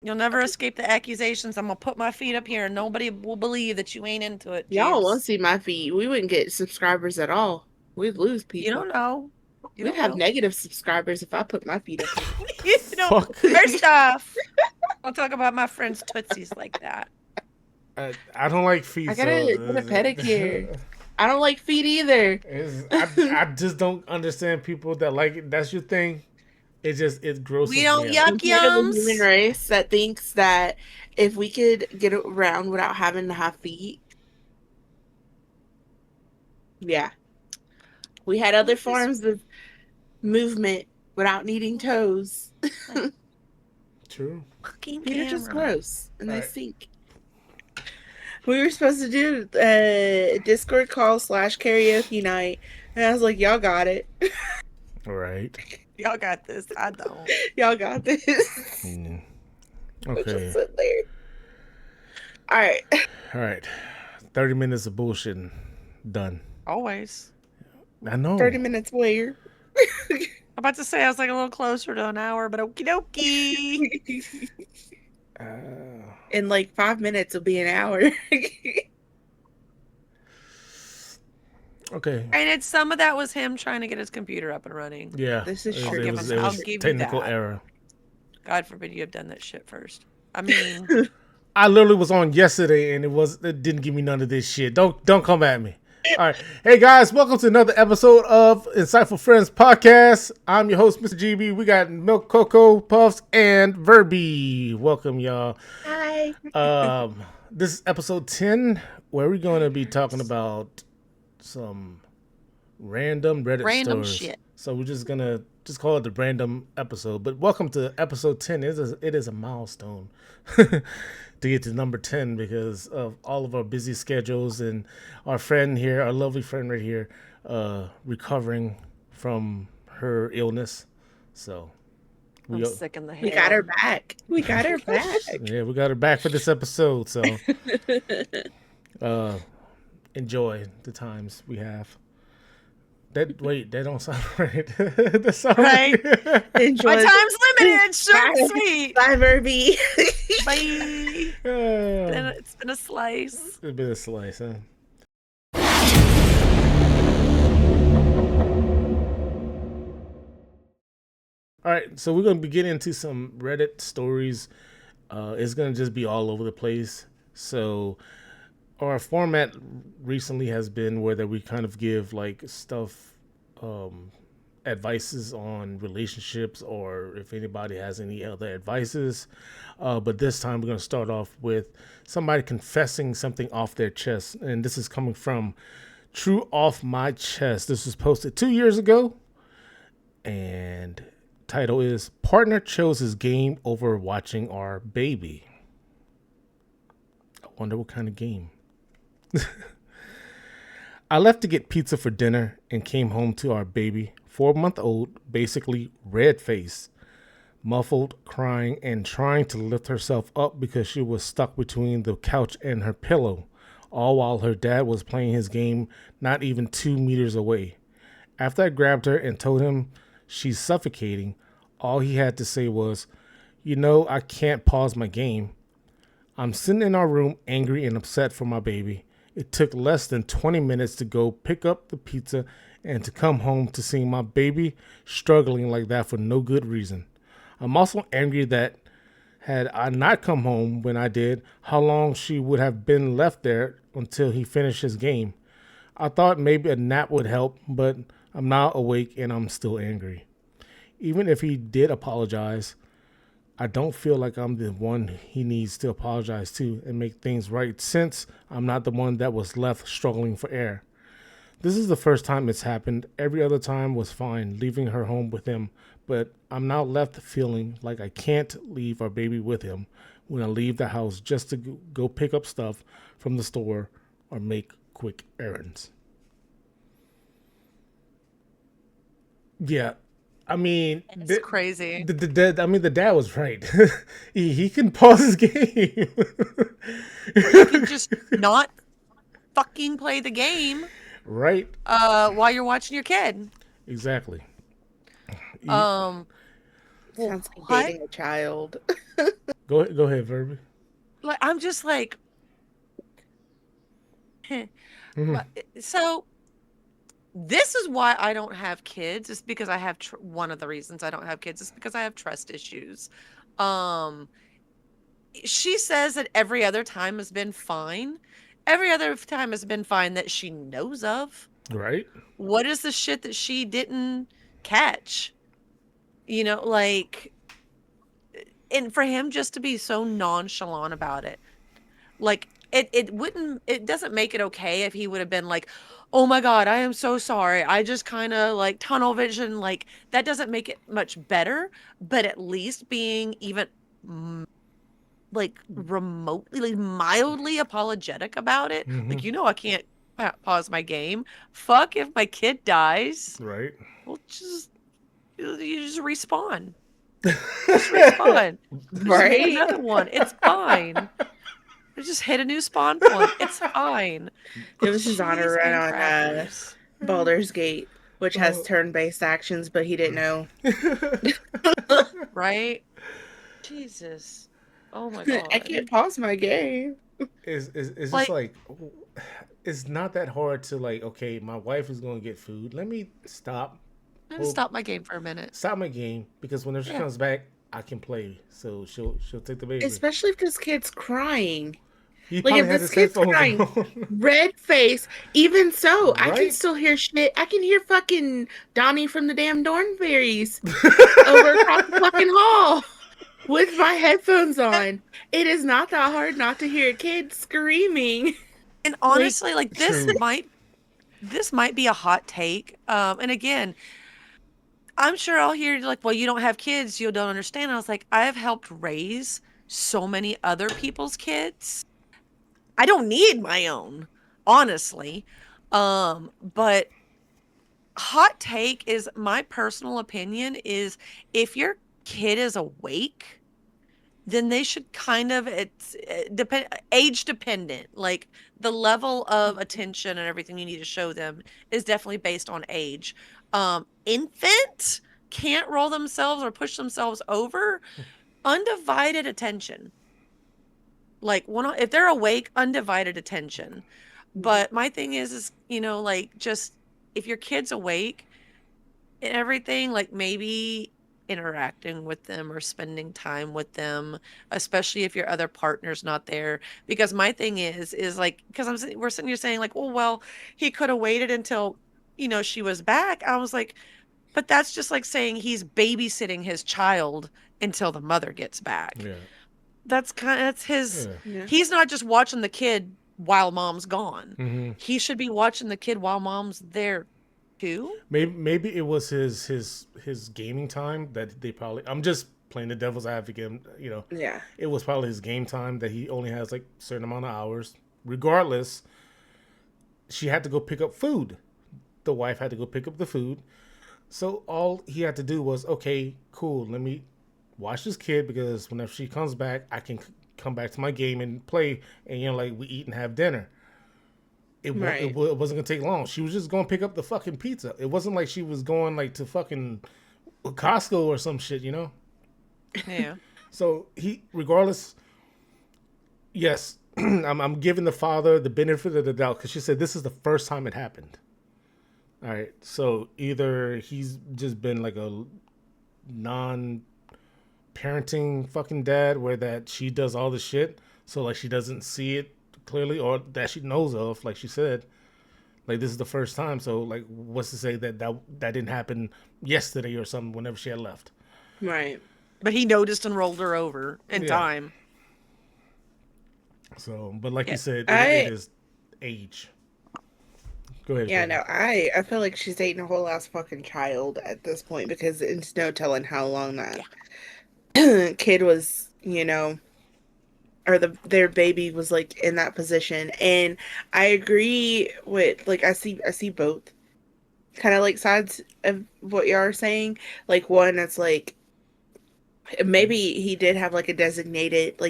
You'll never escape the accusations. I'm gonna put my feet up here, and nobody will believe that you ain't into it, Y'all won't Jeeves. see my feet. We wouldn't get subscribers at all. We'd lose You people. don't know. You We'd don't have know. negative subscribers if I put my feet up there. You know. Fuck. First off, I'll talk about my friend's tootsies like that. I don't like feet, I so gotta get a pedicure. I don't like feet either. I just don't understand people that like it. That's your thing. It We grosses don't me out. I'm yuck part of the human yums. race that thinks that if we could get around without having to have feet, yeah, we had other What this forms of movement without needing toes. like True. fucking Feet are just camera? gross and All they right. stink. We were supposed to do a Discord call / karaoke night, and I was like, "Y'all got it. All right. Y'all got this. I don't. Y'all got this." Mm, We'll just okay. sit there. All right. All right. 30 minutes of bullshitting. Done. Always. I know. 30 minutes later. I'm about to say I was like a little closer to an hour, but okie dokie. Uh, In like 5 minutes will be an hour. okay. And it's some of that was him trying to get his computer up and running. Yeah. This is I'll true. give This him. It I'll is was give you technical that. error. God forbid you have done that shit first. I mean, true. I literally was on yesterday and it didn't give me none of this shit. Don't come at me. All right. Hey guys, welcome to another episode of Insightful Friends Podcast. I'm your host, Mr. GB. We got Milk Coco, Puffs, and Verby. Welcome y'all. Hi. This is episode 10, where we're gonna be talking about some random Reddit random stories. shit. So we're just gonna just call it the random episode. But welcome to episode 10. It is a milestone to get to number 10 because of all of our busy schedules and our friend here, our lovely friend right here, recovering from her illness. So I'm we sick in the We got her head. back. We got her back. yeah, we got her back for this episode. So uh enjoy the times we have. That don't sound right. That sound Right? Enjoy. My time's limited. Short and Bye. sweet. Bye, Verby. Bye. Oh, It's been a slice. a bit of slice, huh? All right, so we're gonna be getting into some Reddit stories. It's gonna just be all over the place. So our format recently has been where that we kind of give like stuff, advices on relationships, or if anybody has any other advices. But this time we're gonna start off with somebody confessing something off their chest, and this is coming from True Off My Chest. This was posted 2 years ago, and title is Partner Chose His Game Over Watching Our Baby. I wonder what kind of game. I left to get pizza for dinner and came home to our baby, 4-month-old, basically red faced, muffled, crying, and trying to lift herself up because she was stuck between the couch and her pillow, all while her dad was playing his game not even 2 meters away. After I grabbed her and told him she's suffocating, all he had to say was, "You know, I can't pause my game." I'm sitting in our room angry and upset for my baby. It took less than 20 minutes to go pick up the pizza and to come home to see my baby struggling like that for no good reason. I'm also angry that had I not come home when I did, how long she would have been left there until he finished his game. I thought maybe a nap would help, but I'm now awake and I'm still angry. Even if he did apologize, I don't feel like I'm the one he needs to apologize to and make things right since I'm not the one that was left struggling for air. This is the first time it's happened. Every other time was fine, leaving her home with him, but I'm now left feeling like I can't leave our baby with him when I leave the house just to go pick up stuff from the store or make quick errands. Yeah, I mean, It's crazy. the dad was right. He can pause his game. You can just not fucking play the game Right? while you're watching your kid. Exactly. Um, well, Sounds like what? dating a child. Go ahead, Verby. Like I'm just like, Hmm. so this is why I don't have kids. It's because I have one of the reasons I don't have kids is because I have trust issues. Um, she says that every other time has been fine. Every other time has been fine that she knows of. Right. What is the shit that she didn't catch? You know, like, and for him just to be so nonchalant about it, like it doesn't make it okay if he would have been like, oh my god, I am so sorry, I just kind of like tunnel vision, like that doesn't make it much better. But at least being even like remotely, like, mildly apologetic about it, Hmm. like, I can't pause my game. Fuck, if my kid dies, Right. well, you just respawn. Just respawn. Just make Right? another one. It's fine. Just hit a new spawn point. It's fine. It was his honor Cheese run and on crackers. Baldur's Gate, which has Oh. turn-based actions, but he didn't know. Right? Jesus. Oh my I god. can't pause my game. Is just Like, like it's not that hard to like. Okay, my wife is going to get food. Let me I'm gonna hold, stop my game for a minute. stop my game because whenever she Yeah. comes back, I can play. So she'll take the baby. Especially if this kid's crying. He Like probably if had this his kid's headphones crying, on. red face. Even so, I can Right. still hear shit. I can hear fucking Donnie from the damn Dornberries over across the fucking hall with my headphones on. It is not that hard not to hear a kid screaming. And Like, honestly, like True. this might be a hot take. And again, I'm sure I'll hear like, well, you don't have kids, you don't understand. I was like, I have helped raise so many other people's kids. I don't need my own, honestly. But hot take is my personal opinion is if your kid is awake, then they should kind of it's depend age dependent. Like the level of attention and everything you need to show them is definitely based on age. Infant can't roll themselves or push themselves over. Undivided attention. Like if they're awake, undivided attention. But my thing is like just if your kid's awake and everything, like maybe interacting with them or spending time with them, especially if your other partner's not there. Because my thing is like, because we're sitting here saying like, oh well, he could have waited until she was back. I was like, but that's just like saying he's babysitting his child until the mother gets back. Yeah. That's his. Yeah. yeah. He's not just watching the kid while mom's gone. Hmm. He should be watching the kid while mom's there too. Maybe it was his gaming time that they probably. I'm just playing the devil's advocate. Yeah. It was probably his game time that he only has like a certain amount of hours. Regardless, she had to go pick up food. The wife had to go pick up the food. So all he had to do was, okay, cool. Let me watch this kid because whenever she comes back, I can come back to my game and play. And like we eat and have dinner. Right. It wasn't gonna take long. She was just gonna pick up the fucking pizza. It wasn't like she was going like to fucking Costco or some shit. Yeah. So regardless, yes, I'm giving the father the benefit of the doubt because she said this is the first time it happened. All right, so either he's just been like a non-parenting fucking dad, where that she does all the shit, so like she doesn't see it clearly, or that she knows of, like she said, like this is the first time. So like, what's to say that didn't happen yesterday or something whenever she had left? Right. But he noticed and rolled her over in Yeah. time. So, but like Yeah. you said, it I is age. Go ahead. Yeah, Freddy. no, I feel like she's dating a whole ass fucking child at this point because it's no telling how long that kid was, or their baby was like in that position. And I agree with like I see both kind of like sides of what you are saying. Like one that's like maybe he did have like a designated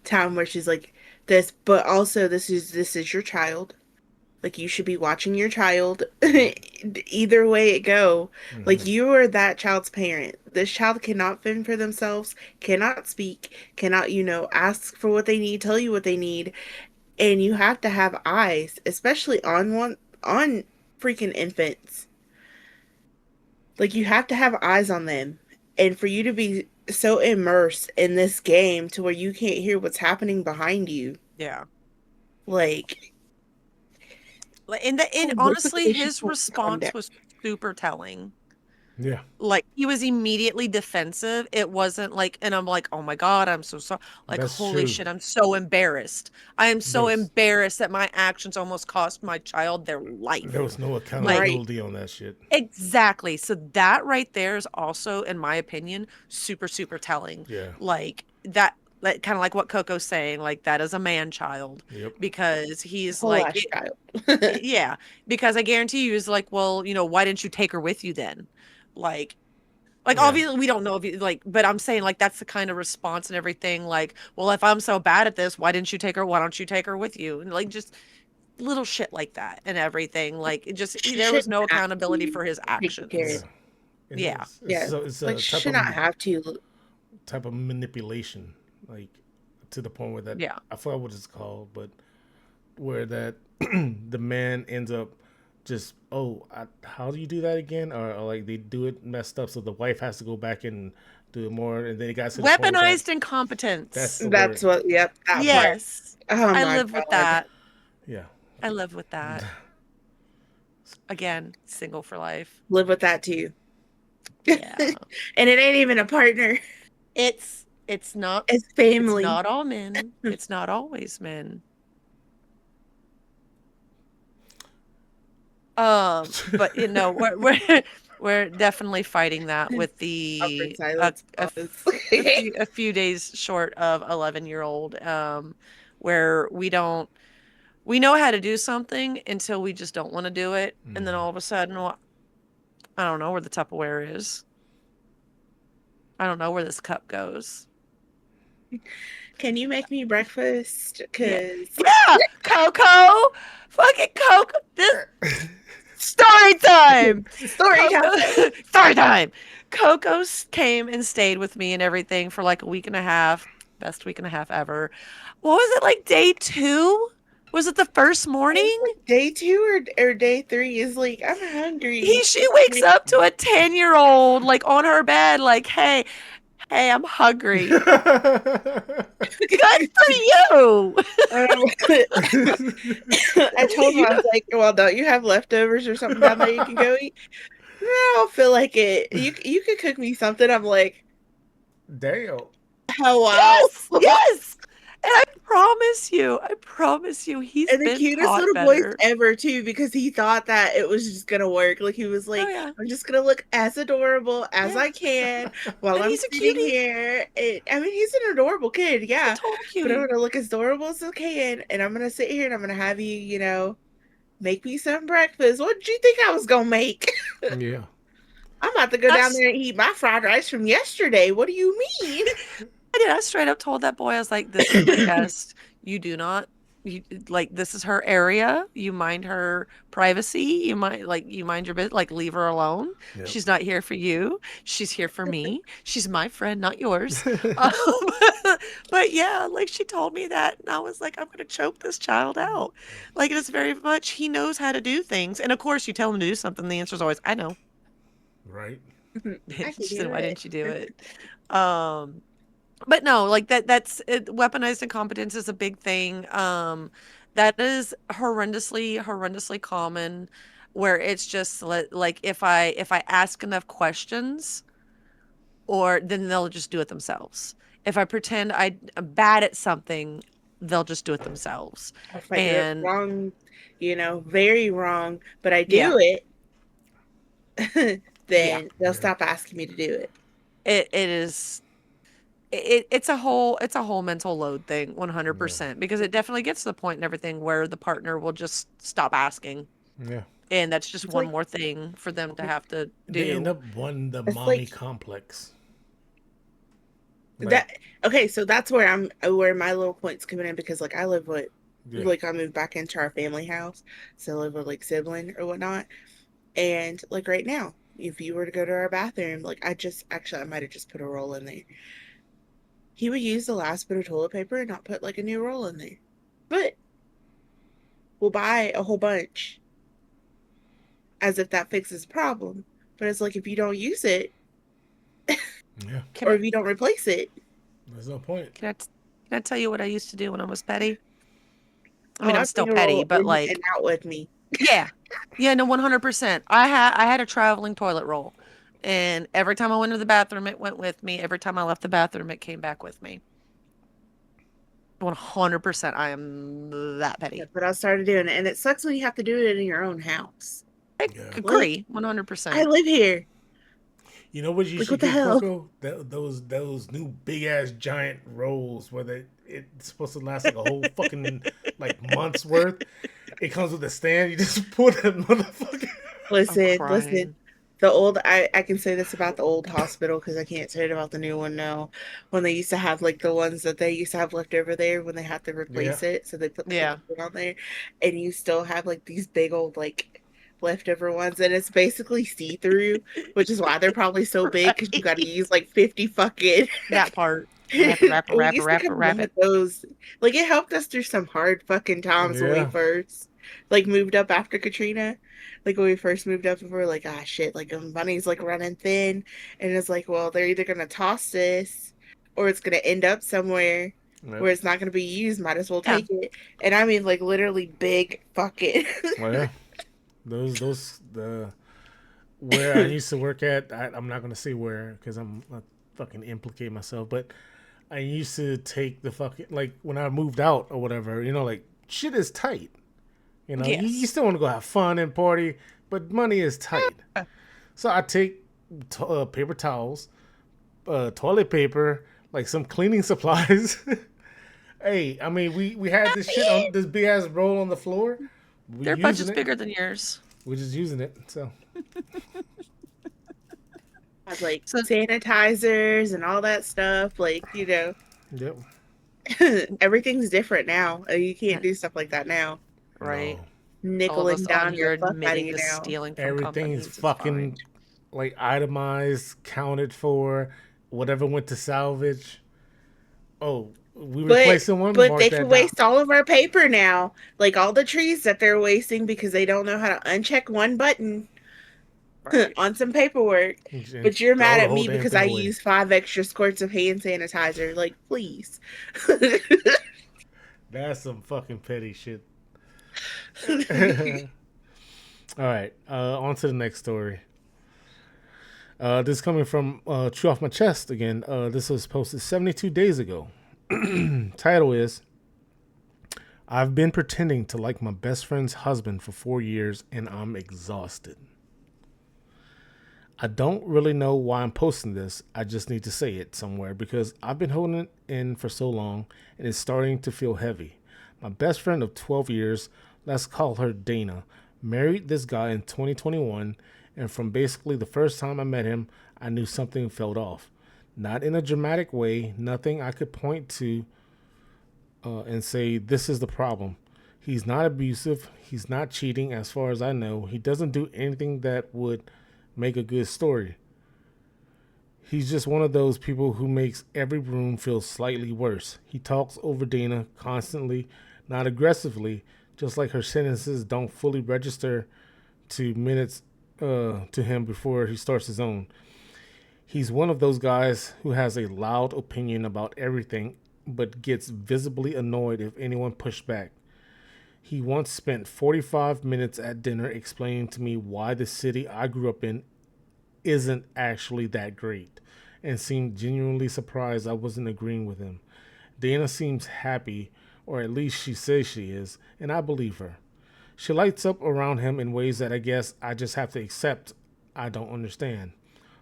time where she's like this, but also this is your child. Like you should be watching your child either way it go. Like Mm-hmm. you are that child's parent. This child cannot fend for themselves, cannot speak, cannot, ask for what they need, tell you what they need, and you have to have eyes, especially on freaking infants. Like you have to have eyes on them. And for you to be so immersed in this game to where you can't hear what's happening behind you. Yeah. Like And both of honestly, them should his calm down. response was super telling. Yeah. Like, he was immediately defensive. It wasn't like, and I'm like, "Oh my God, I'm so sorry." Like, That's holy true. shit, I'm so embarrassed. I am There so was embarrassed that my actions almost cost my child their there life. was no Like, Right. accountability on that shit. exactly. So that right there is also, in my opinion, super, super telling. Yeah. Like that, like kind of like what Coco's saying, like that is a man child Yep. because he's Whole like, ass child. yeah, because I guarantee you, he's like, well, why didn't you take her with you then? Like, Yeah. obviously we don't know if you like, but I'm saying like that's the kind of response and everything. Like, well, if I'm so bad at this, why didn't you take her? Why don't you take her with you? And like just little shit like that and everything. Like it just She there was shouldn't no have accountability to for his take the kid. Yeah. actions. And Yeah. Yeah. it's Like a she should not have to. type of manipulation, like to the point where that Yeah. I forgot what it's called, but where that the man ends up just how do you do that again, or like they do it messed up, so the wife has to go back and do it more, and then it got to the point where Weaponized that's incompetence. the That's word. what, yep, that part. Yes. Oh I my live with God. that. Yeah. I live with that. Again, single for life. Live with that too. Yeah. And it ain't even a partner. It's not It's it's family. not all men. It's not always men. But we're we're definitely fighting that with Awkward the silence pause. a few days short of 11-year-old where we know how to do something until we just don't want to do it, and then all of a sudden, well, I don't know where the Tupperware is. I don't know where this cup goes. Can you make me breakfast? Yeah. Cause Yeah, Coco. Fucking Coco. This story time. story time. Coco. Story time. Coco came and stayed with me and everything for like a week and a half. Best week and a half ever. What was it, like day 2? Was it the first It was morning? like day 2 or day 3 is like, I'm hungry. She wakes up to a 10-year-old like on her bed, like, hey, I'm hungry. Good for you. Um, I told him, I was like, well, don't you have leftovers or something down there you can go eat? No, I don't feel like it. You could cook me something. I'm like, Damn. oh Yes, wow. yes. And I promise you, he's And the been cutest taught little voice better. ever too, because he thought that it was just gonna work. Like he was Oh like, yeah, I'm just gonna look as adorable as yeah. I can while And I'm he's a sitting cutie. here. I mean, he's an adorable kid, He's a yeah. total But I'm cutie. gonna look as adorable as I can, and I'm gonna sit here and I'm gonna have you, make me some breakfast. What did you think I was gonna make? Yeah. I'm about to go down That's there and eat my fried rice from yesterday. What do you mean? I did. I straight up told that boy, I was like, "This is my guest. You do not, you like, this is her area. You mind her privacy. You mind your bit. Like, leave her alone. Yep. She's not here for you. She's here for me. She's my friend, not yours." Um, but yeah, like she told me that, and I was like, "I'm gonna choke this child out." Like it is very much he knows how to do things, and of course, you tell him to do something, the answer is always, "I know." Right. I can She said, do "Why it. didn't you do it?" Um, but no, like that's it, weaponized incompetence is a big thing. That is horrendously common where it's just like if I ask enough questions or then they'll just do it themselves. If I pretend I'm bad at something, they'll just do it themselves. If I do it And wrong, very wrong, but I yeah, do it, yeah. then they'll Yeah. stop asking me to do it. It is it's a whole mental load thing Yeah. 100% because it definitely gets to the point and everything where the partner will just stop asking. Yeah. And that's just It's one like more thing for them to have to They end do. up wanting the it's mommy like complex. Like, that. Okay, so that's where my little point's coming in because like I live with Yeah. Like I moved back into our family house, so I live with like sibling or whatnot. And like right now, if you were to go to our bathroom, like I just actually I might have just put a roll in there. He would use the last bit of toilet paper and not put like a new roll in there. But we'll buy a whole bunch as if that fixes the problem. But it's like if you don't use it Yeah. Can or I if you don't replace it, There's no point. can I t- can I tell you what I used to do when I was petty? I oh, mean, I'm I still bring a petty, roll but in and like, out with me. yeah. Yeah, no, 100%. I had a traveling toilet roll. And every time I went to the bathroom, it went with me. Every time I left the bathroom, it came back with me. 100%. I am that petty. That's what I started doing. And it sucks when you have to do it in your own house. I Yeah. Like, agree I 100%. live here. You know what you Like, should what the get, hell? Coco? Those new big ass giant rolls where it's supposed to last like a whole fucking like month's worth. It comes with a stand. You just put that motherfucker. I'm Listen. crying. I can say this about the old hospital because I can't say it about the new one now. When they used to have like the ones that they used to have left over there when they had to Yeah. replace it, so they put the Yeah. bigger one on there, and you still have like these big old like leftover ones, and it's basically see-through, which is why they're probably so big because you got to Right. use like 50 fucking. That part. Wrap it, We wrap it, wrap it, used to wrap it, come home wrap it. with those. Like it helped us through some hard fucking times when we Yeah. first like moved up after Katrina. Like when we first moved up, we were like, ah shit, like money's like running thin. And it's like, well, they're either gonna toss this or it's gonna end up somewhere Yep. where it's not gonna be used. Might as well Yeah. take it. And I mean like literally big fucking. Well, yeah. Those the where I used to work at. I'm not gonna say where because I'm not fucking implicate myself, but I used to take the fucking like when I moved out or whatever. You know, like shit is tight. You know, you Yes. still want to go have fun and party, but money is tight. So I take paper towels, toilet paper, like some cleaning supplies. Hey, I mean, we had this shit on this big ass roll on the floor. We Their using budget's it. bigger than yours. We're just using it. So, Had like So, sanitizers and all that stuff. yep. Everything's different now. You can't yeah, do stuff like that now. right. No, All of us Nickeling on down here the fuck out of admitting you to now. stealing from everything's companies. It's fine. fucking like itemized, counted for. Whatever went to salvage. Oh, we But replacing one. but Mark they can that down. waste all of our paper now. Like all the trees that they're wasting because they don't know how to uncheck one button Right. on some paperwork. And But you're throw mad the at whole me damn because thing I away. use 5 extra squirts of hand sanitizer. Like, please. That's some fucking petty shit. All right, on to the next story. This is coming from Chew Off My Chest again. This was posted 72 days ago. Title is I've been pretending to like my best friend's husband for 4 years and I'm exhausted. I don't really know why I'm posting this. I just need to say it somewhere because I've been holding it in for so long and it's starting to feel heavy. My best friend of 12 years, let's call her Dana, married this guy in 2021, and from basically the first time I met him, I knew something felt off. Not in a dramatic way, nothing I could point to and say, this is the problem. He's not abusive. He's not cheating, as far as I know. He doesn't do anything that would make a good story. He's just one of those people who makes every room feel slightly worse. He talks over Dana constantly, not aggressively, just like her sentences don't fully register to minutes to him before he starts his own. He's one of those guys who has a loud opinion about everything, but gets visibly annoyed if anyone pushed back. He once spent 45 minutes at dinner explaining to me why the city I grew up in isn't actually that great and seemed genuinely surprised I wasn't agreeing with him. Dana seems happy, or at least she says she is, and I believe her. She lights up around him in ways that I guess I just have to accept I don't understand.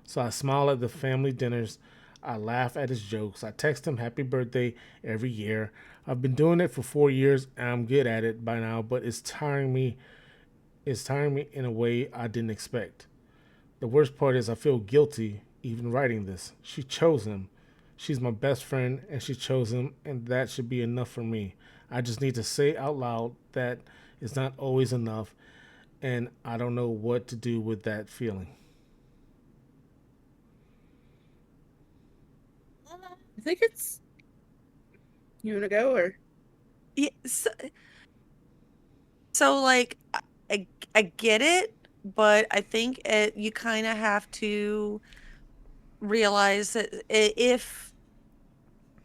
So I smile at the family dinners. I laugh at his jokes. I text him happy birthday every year. I've been doing it for 4 years and I'm good at it by now, but it's tiring me. It's tiring me in a way I didn't expect. The worst part is I feel guilty even writing this. She chose him. She's my best friend and she chose him, and that should be enough for me. I just need to say out loud that it's not always enough, and I don't know what to do with that feeling. I think it's you want to go or Yeah, so like I, I get it, but I think you kind of have to realize that if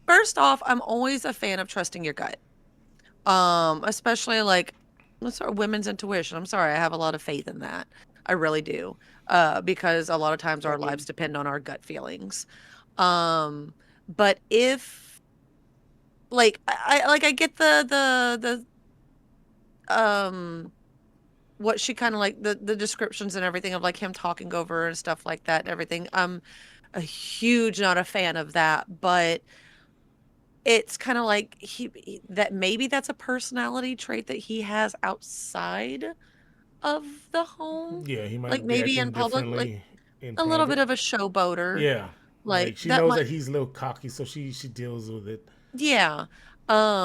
first off, I'm always a fan of trusting your gut. Especially like let's start women's intuition. I'm sorry, I have a lot of faith in that. I really do. Because a lot of times our lives same. depend on our gut feelings. But if like I get the what she kind of like the descriptions and everything of like him talking over her and stuff like that and everything. I'm a huge not a fan of that, but it's kind of like that maybe that's a personality trait that he has outside of the home. Yeah, he Like might be maybe in acting public, like differently in a little private. bit of a showboater. Yeah, Like like she that knows might that he's a little cocky, so she deals with it. yeah.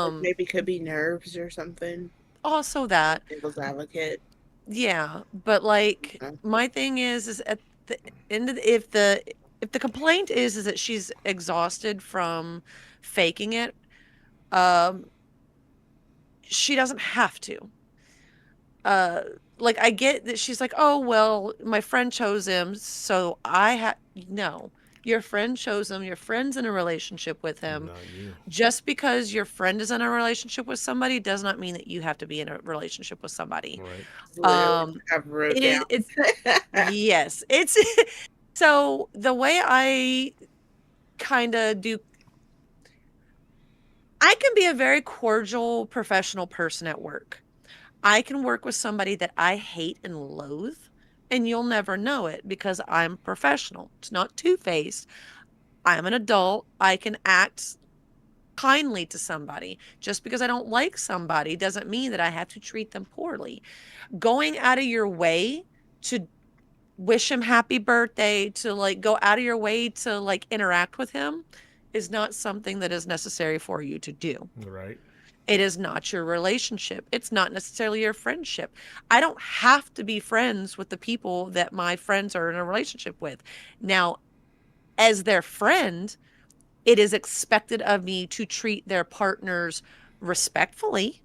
Like Um maybe could be nerves or something. Also that. Devil's advocate. Yeah, but like Uh, my thing is at the end of if the complaint is that she's exhausted from faking it, um she doesn't have to. Uh like I get that she's like, "Oh, well, my friend chose him, so I had no. Your friend chose him. Your friend's in a relationship with him. Not you. Just because your friend is in a relationship with somebody does not mean that you have to be in a relationship with somebody. Right. it's literally Um what I've wrote it down. is it's yes, it's so the way I kind of do I can be a very cordial professional person at work. I can work with somebody that I hate and loathe, and you'll never know it because I'm professional. It's not two-faced. I'm an adult. I can act kindly to somebody. Just because I don't like somebody doesn't mean that I have to treat them poorly. Going out of your way to wish him happy birthday, to like go out of your way to like interact with him is not something that is necessary for you to do. Right. It is not your relationship. It's not necessarily your friendship. I don't have to be friends with the people that my friends are in a relationship with. Now, as their friend, it is expected of me to treat their partners respectfully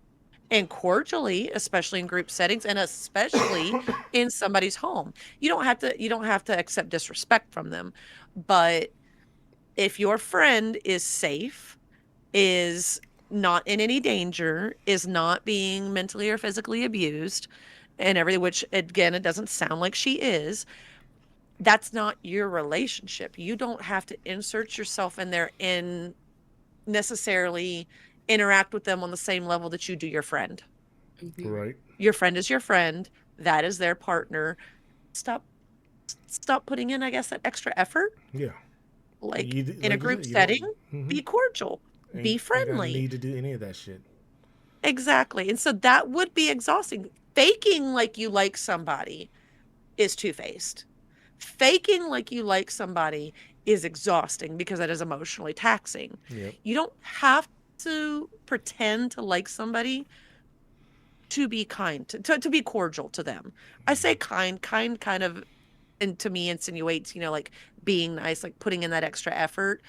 and cordially, especially in group settings and especially in somebody's home. You don't have to accept disrespect from them, but if your friend is safe, is not in any danger, is not being mentally or physically abused and everything, which again, it doesn't sound like she is, that's not your relationship. You don't have to insert yourself in there and necessarily interact with them on the same level that you do your friend. Mhm. Right. Your friend is your friend. That is their partner. Stop stop putting in, I guess, that extra effort. Yeah. Like You in a like you group said, you setting, don't. be cordial, be Ain't got friendly. need to do any of that shit. Exactly. And so that would be exhausting. Faking like you like somebody is two-faced. Faking like you like somebody is exhausting because that is emotionally taxing. Yep. You don't have to pretend to like somebody to be kind, to be cordial to them. I say kind kind of and to me insinuates, like being nice, like putting in that extra effort.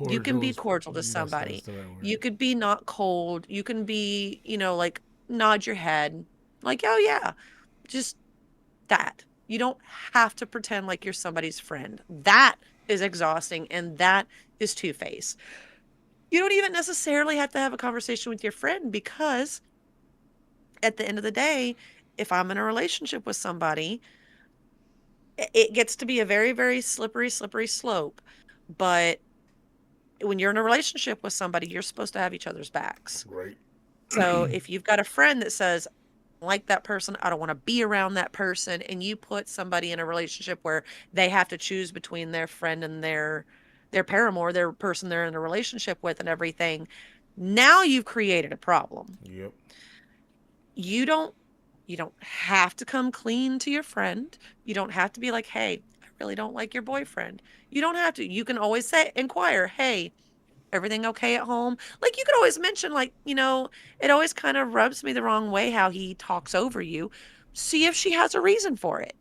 You can be Cordials. cordial to That's somebody. the right word. You could be not cold. You can be, like nod your head, like, oh yeah, just that. You don't have to pretend like you're somebody's friend. That is exhausting and that is two-faced. You don't even necessarily have to have a conversation with your friend because at the end of the day, if I'm in a relationship with somebody, it gets to be a very, very slippery, slippery slope. But when you're in a relationship with somebody, you're supposed to have each other's backs. Right. So if you've got a friend that says, "I don't like that person, I don't want to be around that person," and you put somebody in a relationship where they have to choose between their friend and their paramour, their person they're in a relationship with and everything, now you've created a problem. Yep. You don't you don't have to come clean to your friend. You don't have to be like, "Hey, I really don't like your boyfriend." You don't have to. You can always say inquire, "Hey, Everything okay at home? Like, you could always mention, like, it always kind of rubs me the wrong way how he talks over you. See if she has a reason for it.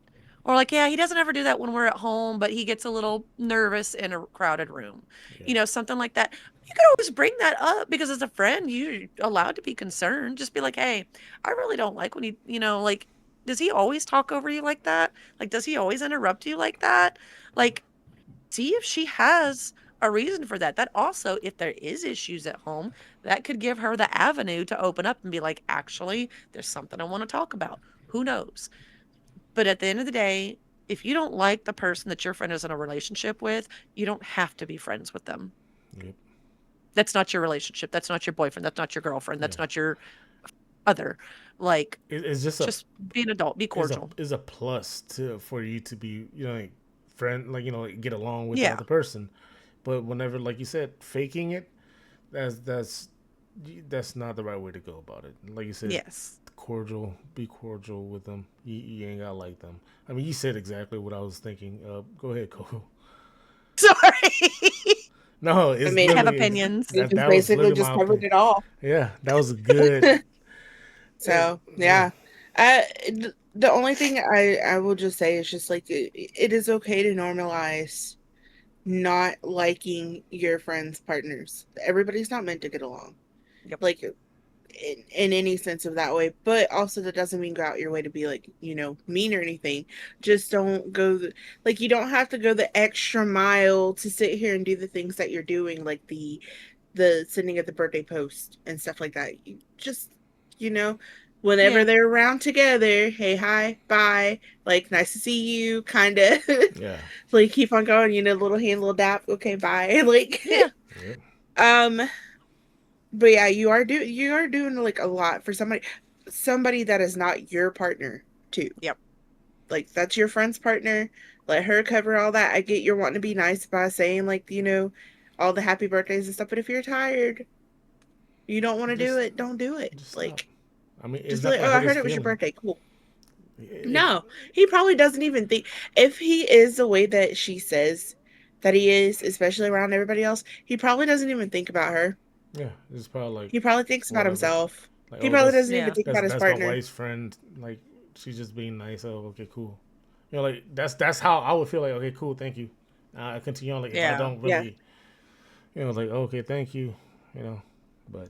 Or, like, yeah, he doesn't ever do that when we're at home, but he gets a little nervous in a crowded room. Yeah. Something like that. You could always bring that up because as a friend, you're allowed to be concerned. Just be like, hey, I really don't like when like, does he always talk over you like that? Like, does he always interrupt you like that? Like, see if she has a reason for that. That also, if there is issues at home, that could give her the avenue to open up and be like, actually, there's something I want to talk about. Who knows? But at the end of the day, if you don't like the person that your friend is in a relationship with, you don't have to be friends with them. Yep. That's not your relationship. That's not your boyfriend. That's not your girlfriend. Yeah. That's not your other. Like, It's just a just be an adult, be cordial. is a plus to for you to be like friend like like, get along with the Yeah. other person. But whenever, like you said, faking it, that's that's that's not the right way to go about it. Like you said, Yes. cordial, be cordial with them. You ain't gotta like them. I mean, you said exactly what I was thinking. Go ahead, Coco. Sorry. No, I it's mean, I have literally opinions. we just that was basically literally just my covered opinion. it all. Yeah, that was good. Uh, So yeah, yeah, the only thing I will just say is just like it is okay to normalize not liking your friends' partners. Everybody's not meant to get along. Yep. Like in any sense of that way, but also that doesn't mean go out your way to be like mean or anything. Just don't go like you don't have to go the extra mile to sit here and do the things that you're doing, like the sending of the birthday post and stuff like that. You just you know whenever Yeah. they're around together, hey, hi, bye, like nice to see you, kind of. yeah, Like keep on going, little hand, little dap, okay, bye. Like Yeah. yep. um but yeah, you are doing like a lot for somebody that is not your partner too. Yep. Like that's your friend's partner. Let her cover all that. I get you're wanting to be nice by saying like, all the happy birthdays and stuff, but if you're tired, you don't want to do Just it, don't do it. just stop. Like I mean, it's just be not like, gonna "Oh, I hurt his heard it was your feeling. birthday. Cool." It No, he probably doesn't even think if he is the way that she says that he is, especially around everybody else, he probably doesn't even think about her. yeah, it's probably like He probably thinks about whatever. himself. Like, He oh, probably doesn't even Yeah. think about his that's my partner. wife's friend. Like, she's just being nice. Oh, okay, cool. Like that's how I would feel. Like, okay, cool, thank you. I continue on. Like, if I Yeah. don't Yeah. really, like, okay, thank you. You know, but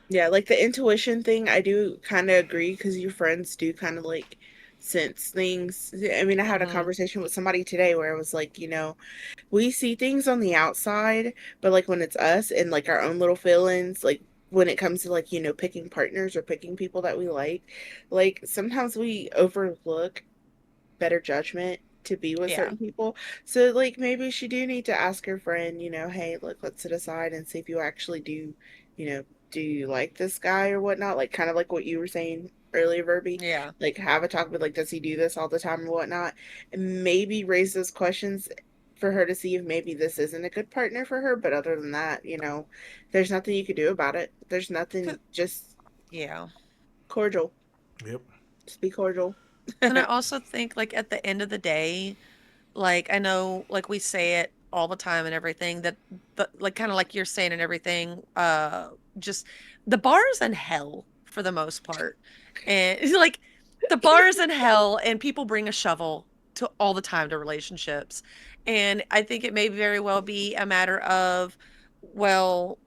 Yeah, like the intuition thing, I do kind of agree because your friends do kind of like sense things. I mean, I had a Mhm. conversation with somebody today where it was like, we see things on the outside, but like when it's us and like our own little feelings, like when it comes to like, picking partners or picking people that we like sometimes we overlook better judgment to be with Yeah. certain people. So like maybe she do need to ask her friend, hey, look, let's sit aside and see if you actually do you like this guy or whatnot? Like kind of like what you were saying earlier, Verby. Yeah. Like have a talk with like, does he do this all the time or whatnot? And maybe raise those questions for her to see if maybe this isn't a good partner for her. But other than that, there's nothing you could do about it. There's nothing, 'Cause- just Yeah. cordial. yep, Just be cordial. And I also think, like, at the end of the day, like, I know, like, we say it all the time and everything that, like, kind of like you're saying and everything, just the bar is in hell for the most part. And like, the bar is in hell, and people bring a shovel to all the time to relationships. And I think it may very well be a matter of, well,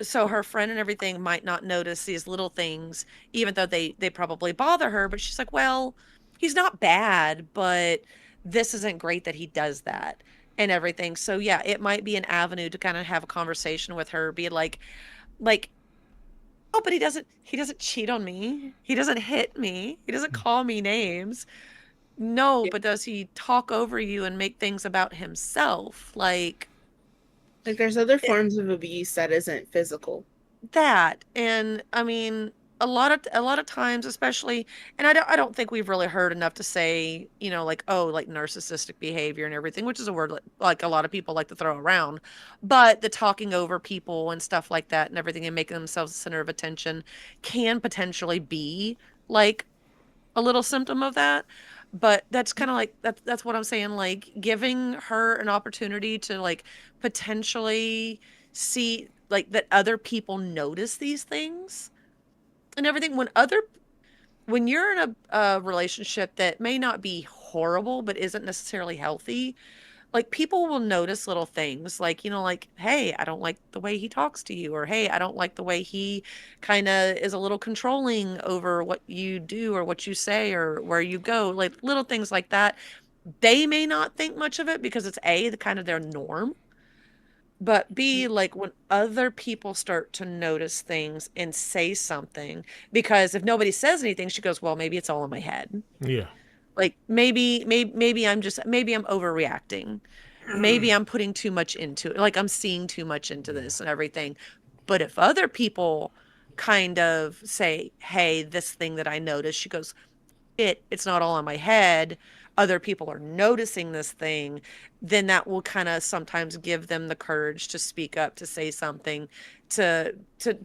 so her friend and everything might not notice these little things, even though they probably bother her, but she's like, well, he's not bad, but this isn't great that he does that and everything. So yeah, it might be an avenue to kind of have a conversation with her, be like, oh, but he doesn't cheat on me, he doesn't hit me, he doesn't call me names. No, Yeah. but does he talk over you and make things about himself? Like, Like there's other forms of abuse that isn't physical. that, and I mean, a lot of times, especially, and I don't think we've really heard enough to say, like, oh, like narcissistic behavior and everything, which is a word like a lot of people like to throw around, but the talking over people and stuff like that and everything and making themselves the center of attention can potentially be like a little symptom of that. But that's kind of like that's what I'm saying, like giving her an opportunity to like potentially see like that other people notice these things and everything. When you're in a relationship that may not be horrible but isn't necessarily healthy, like people will notice little things like, like, hey, I don't like the way he talks to you, or hey, I don't like the way he kind of is a little controlling over what you do or what you say or where you go, like little things like that. They may not think much of it because it's the kind of their norm, but B, like when other people start to notice things and say something, because if nobody says anything, she goes, well, maybe it's all in my head. Yeah. Like maybe maybe I'm overreacting. Maybe I'm putting too much into it. Like I'm seeing too much into Yeah. this and everything. But if other people kind of say, hey, this thing that I noticed, she goes, it's not all in my head, other people are noticing this thing, then that will kind of sometimes give them the courage to speak up, to say something, to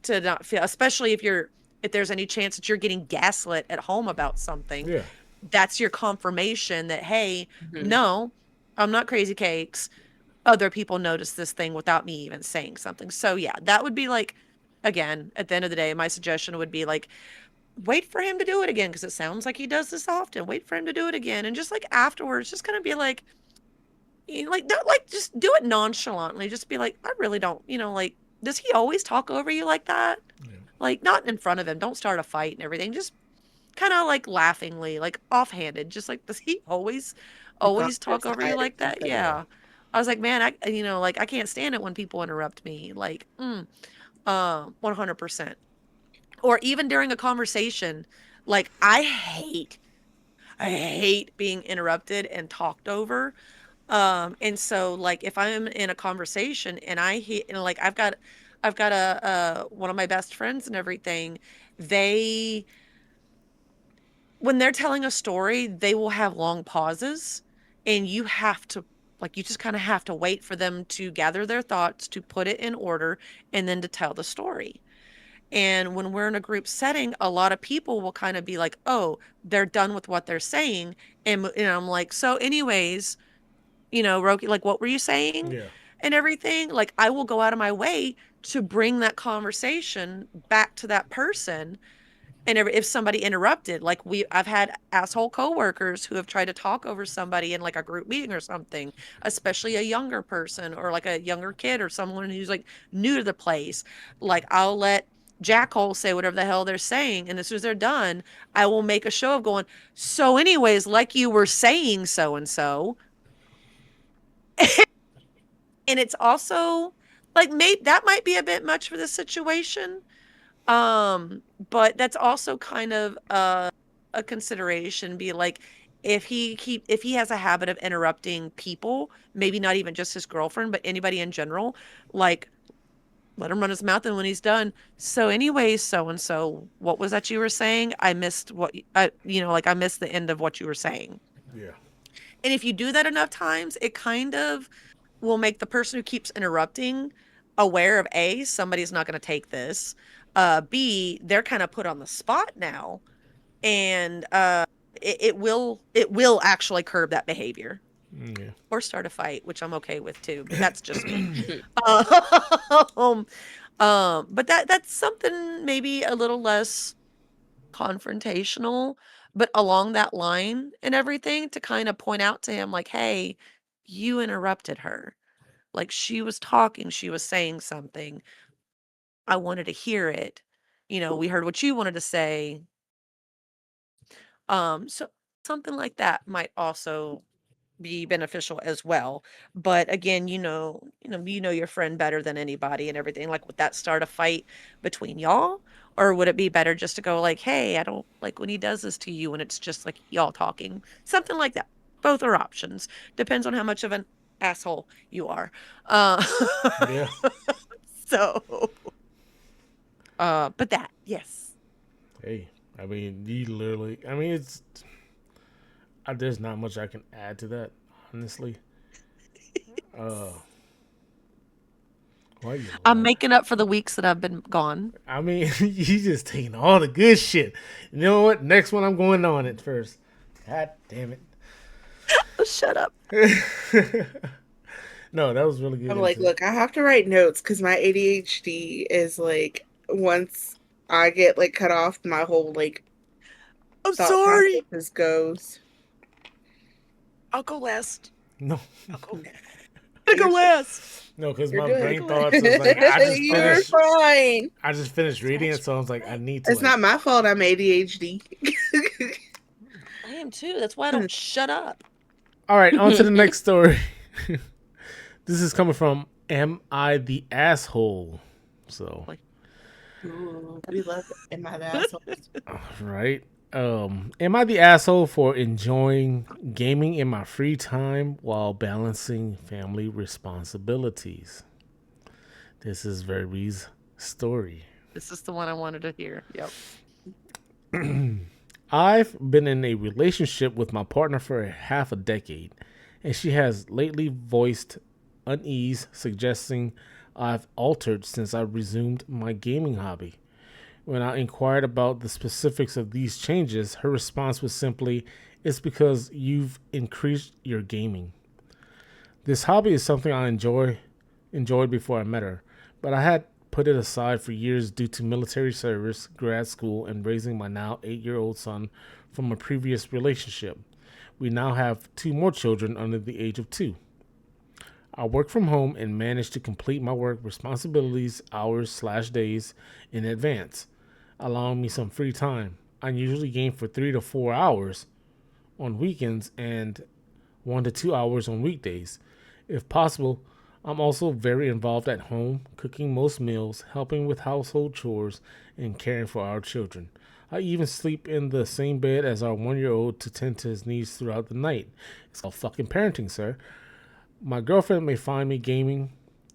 not feel, especially if there's any chance that you're getting gaslit at home about something, Yeah. that's your confirmation that, hey, Mhm. no, I'm not crazy cakes, other people notice this thing without me even saying something. So yeah, that would be like, again, at the end of the day, my suggestion would be like, wait for him to do it again because it sounds like he does this often. Wait for him to do it again, and just like afterwards, just kind of be like, like don't, like just do it nonchalantly. Just be like, I really don't, like, does he always talk over you like that? Yeah. Like not in front of him. Don't start a fight and everything. Just kind of like laughingly, like offhanded. Just like, does he always Off to the talk over you side or like that? something. Yeah. Yeah. I was like, man, like I can't stand it when people interrupt me. Like, 100%. Or even during a conversation, like I hate being interrupted and talked over. And so like if I'm in a conversation and like I've got a one of my best friends and everything, they when they're telling a story, they will have long pauses, and you have to, like, you just kind of have to wait for them to gather their thoughts, to put it in order, and then to tell the story. And when we're in a group setting, a lot of people will kind of be like, oh, they're done with what they're saying. And I'm like, so, anyways, Roki, like, what were you saying? Yeah. And everything. Like, I will go out of my way to bring that conversation back to that person. And if somebody interrupted, like I've had asshole coworkers who have tried to talk over somebody in like a group meeting or something, especially a younger person or like a younger kid or someone who's like new to the place. Like I'll let jackhole say whatever the hell they're saying, and as soon as they're done, I will make a show of going, so anyways, like you were saying so and so. And it's also like, maybe that might be a bit much for this situation. Um, but that's also kind of a consideration, be like, if he has a habit of interrupting people, maybe not even just his girlfriend, but anybody in general, like let him run his mouth, and when he's done, so anyways, so and so, what was that you were saying? I missed like I missed the end of what you were saying. Yeah. And if you do that enough times, it kind of will make the person who keeps interrupting aware of, A, somebody's not going to take this. B, they're kind of put on the spot now, and it will actually curb that behavior Yeah. or start a fight, which I'm okay with too. But that's just me. Mhm. Um, but that's something maybe a little less confrontational, but along that line and everything, to kind of point out to him like, hey, you interrupted her. Like she was talking, she was saying something. I wanted to hear it. We heard what you wanted to say. So something like that might also be beneficial as well. But again, you know your friend better than anybody and everything. Like, would that start a fight between y'all? Or would it be better just to go like, hey, I don't like when he does this to you, and it's just like y'all talking. Something like that. Both are options. Depends on how much of an asshole you are. Uh Yeah. so but that, yes. Hey, I mean, you literally. I mean, there's not much I can add to that, honestly. Uh, why you I'm laugh? making up for the weeks that I've been gone. I mean, you just taking all the good shit. You know what? Next one, I'm going on it first. God damn Oh, shut up. it. No, that was really good I'm like, insight. look, I have to write notes because my ADHD is like once I get like cut off, my whole like I'm thought sorry. process goes. I'll go last. No, I'll go. I'll You're go last. no, because you're my I good. brain go last. thoughts was like, You're fine. I just finished reading it, Scratch so I was like, my I leg. need to It's like. not my fault I'm ADHD. I am too. That's why I don't shut up. All right, on to the next story. This is coming from Am I the Asshole? So, Like, Ooh, we love it in my assholes. right. Am I the asshole for enjoying gaming in my free time while balancing family responsibilities? This is Verby's story. this is the one I wanted to hear. Yep. I've been in a relationship with my partner for half a decade, and she has lately voiced unease, suggesting I've altered since I resumed my gaming hobby. When I inquired about the specifics of these changes, her response was simply, "It's because you've increased your gaming." This hobby is something I enjoyed before I met her, but I had put it aside for years due to military service, grad school, and raising my now 8-year-old son from a previous relationship. We now have two more children under the age of 2. I work from home and manage to complete my work responsibilities hours/days in advance, allowing me some free time. I usually game for 3 to 4 hours on weekends and 1 to 2 hours on weekdays. If possible, I'm also very involved at home, cooking most meals, helping with household chores, and caring for our children. I even sleep in the same bed as our 1 year old to tend to his needs throughout the night. It's called fucking parenting, sir. My girlfriend may find me gaming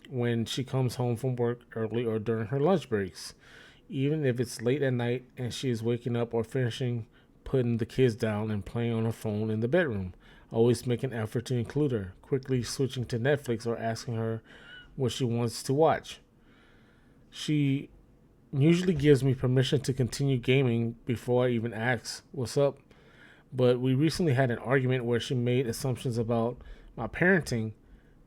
when she comes home from work early or during her lunch breaks, even if it's late at night and she is waking up or finishing putting the kids down and playing on her phone in the bedroom. I always make an effort to include her, quickly switching to Netflix or asking her what she wants to watch. She usually gives me permission to continue gaming before I even ask what's up, but we recently had an argument where she made assumptions about my parenting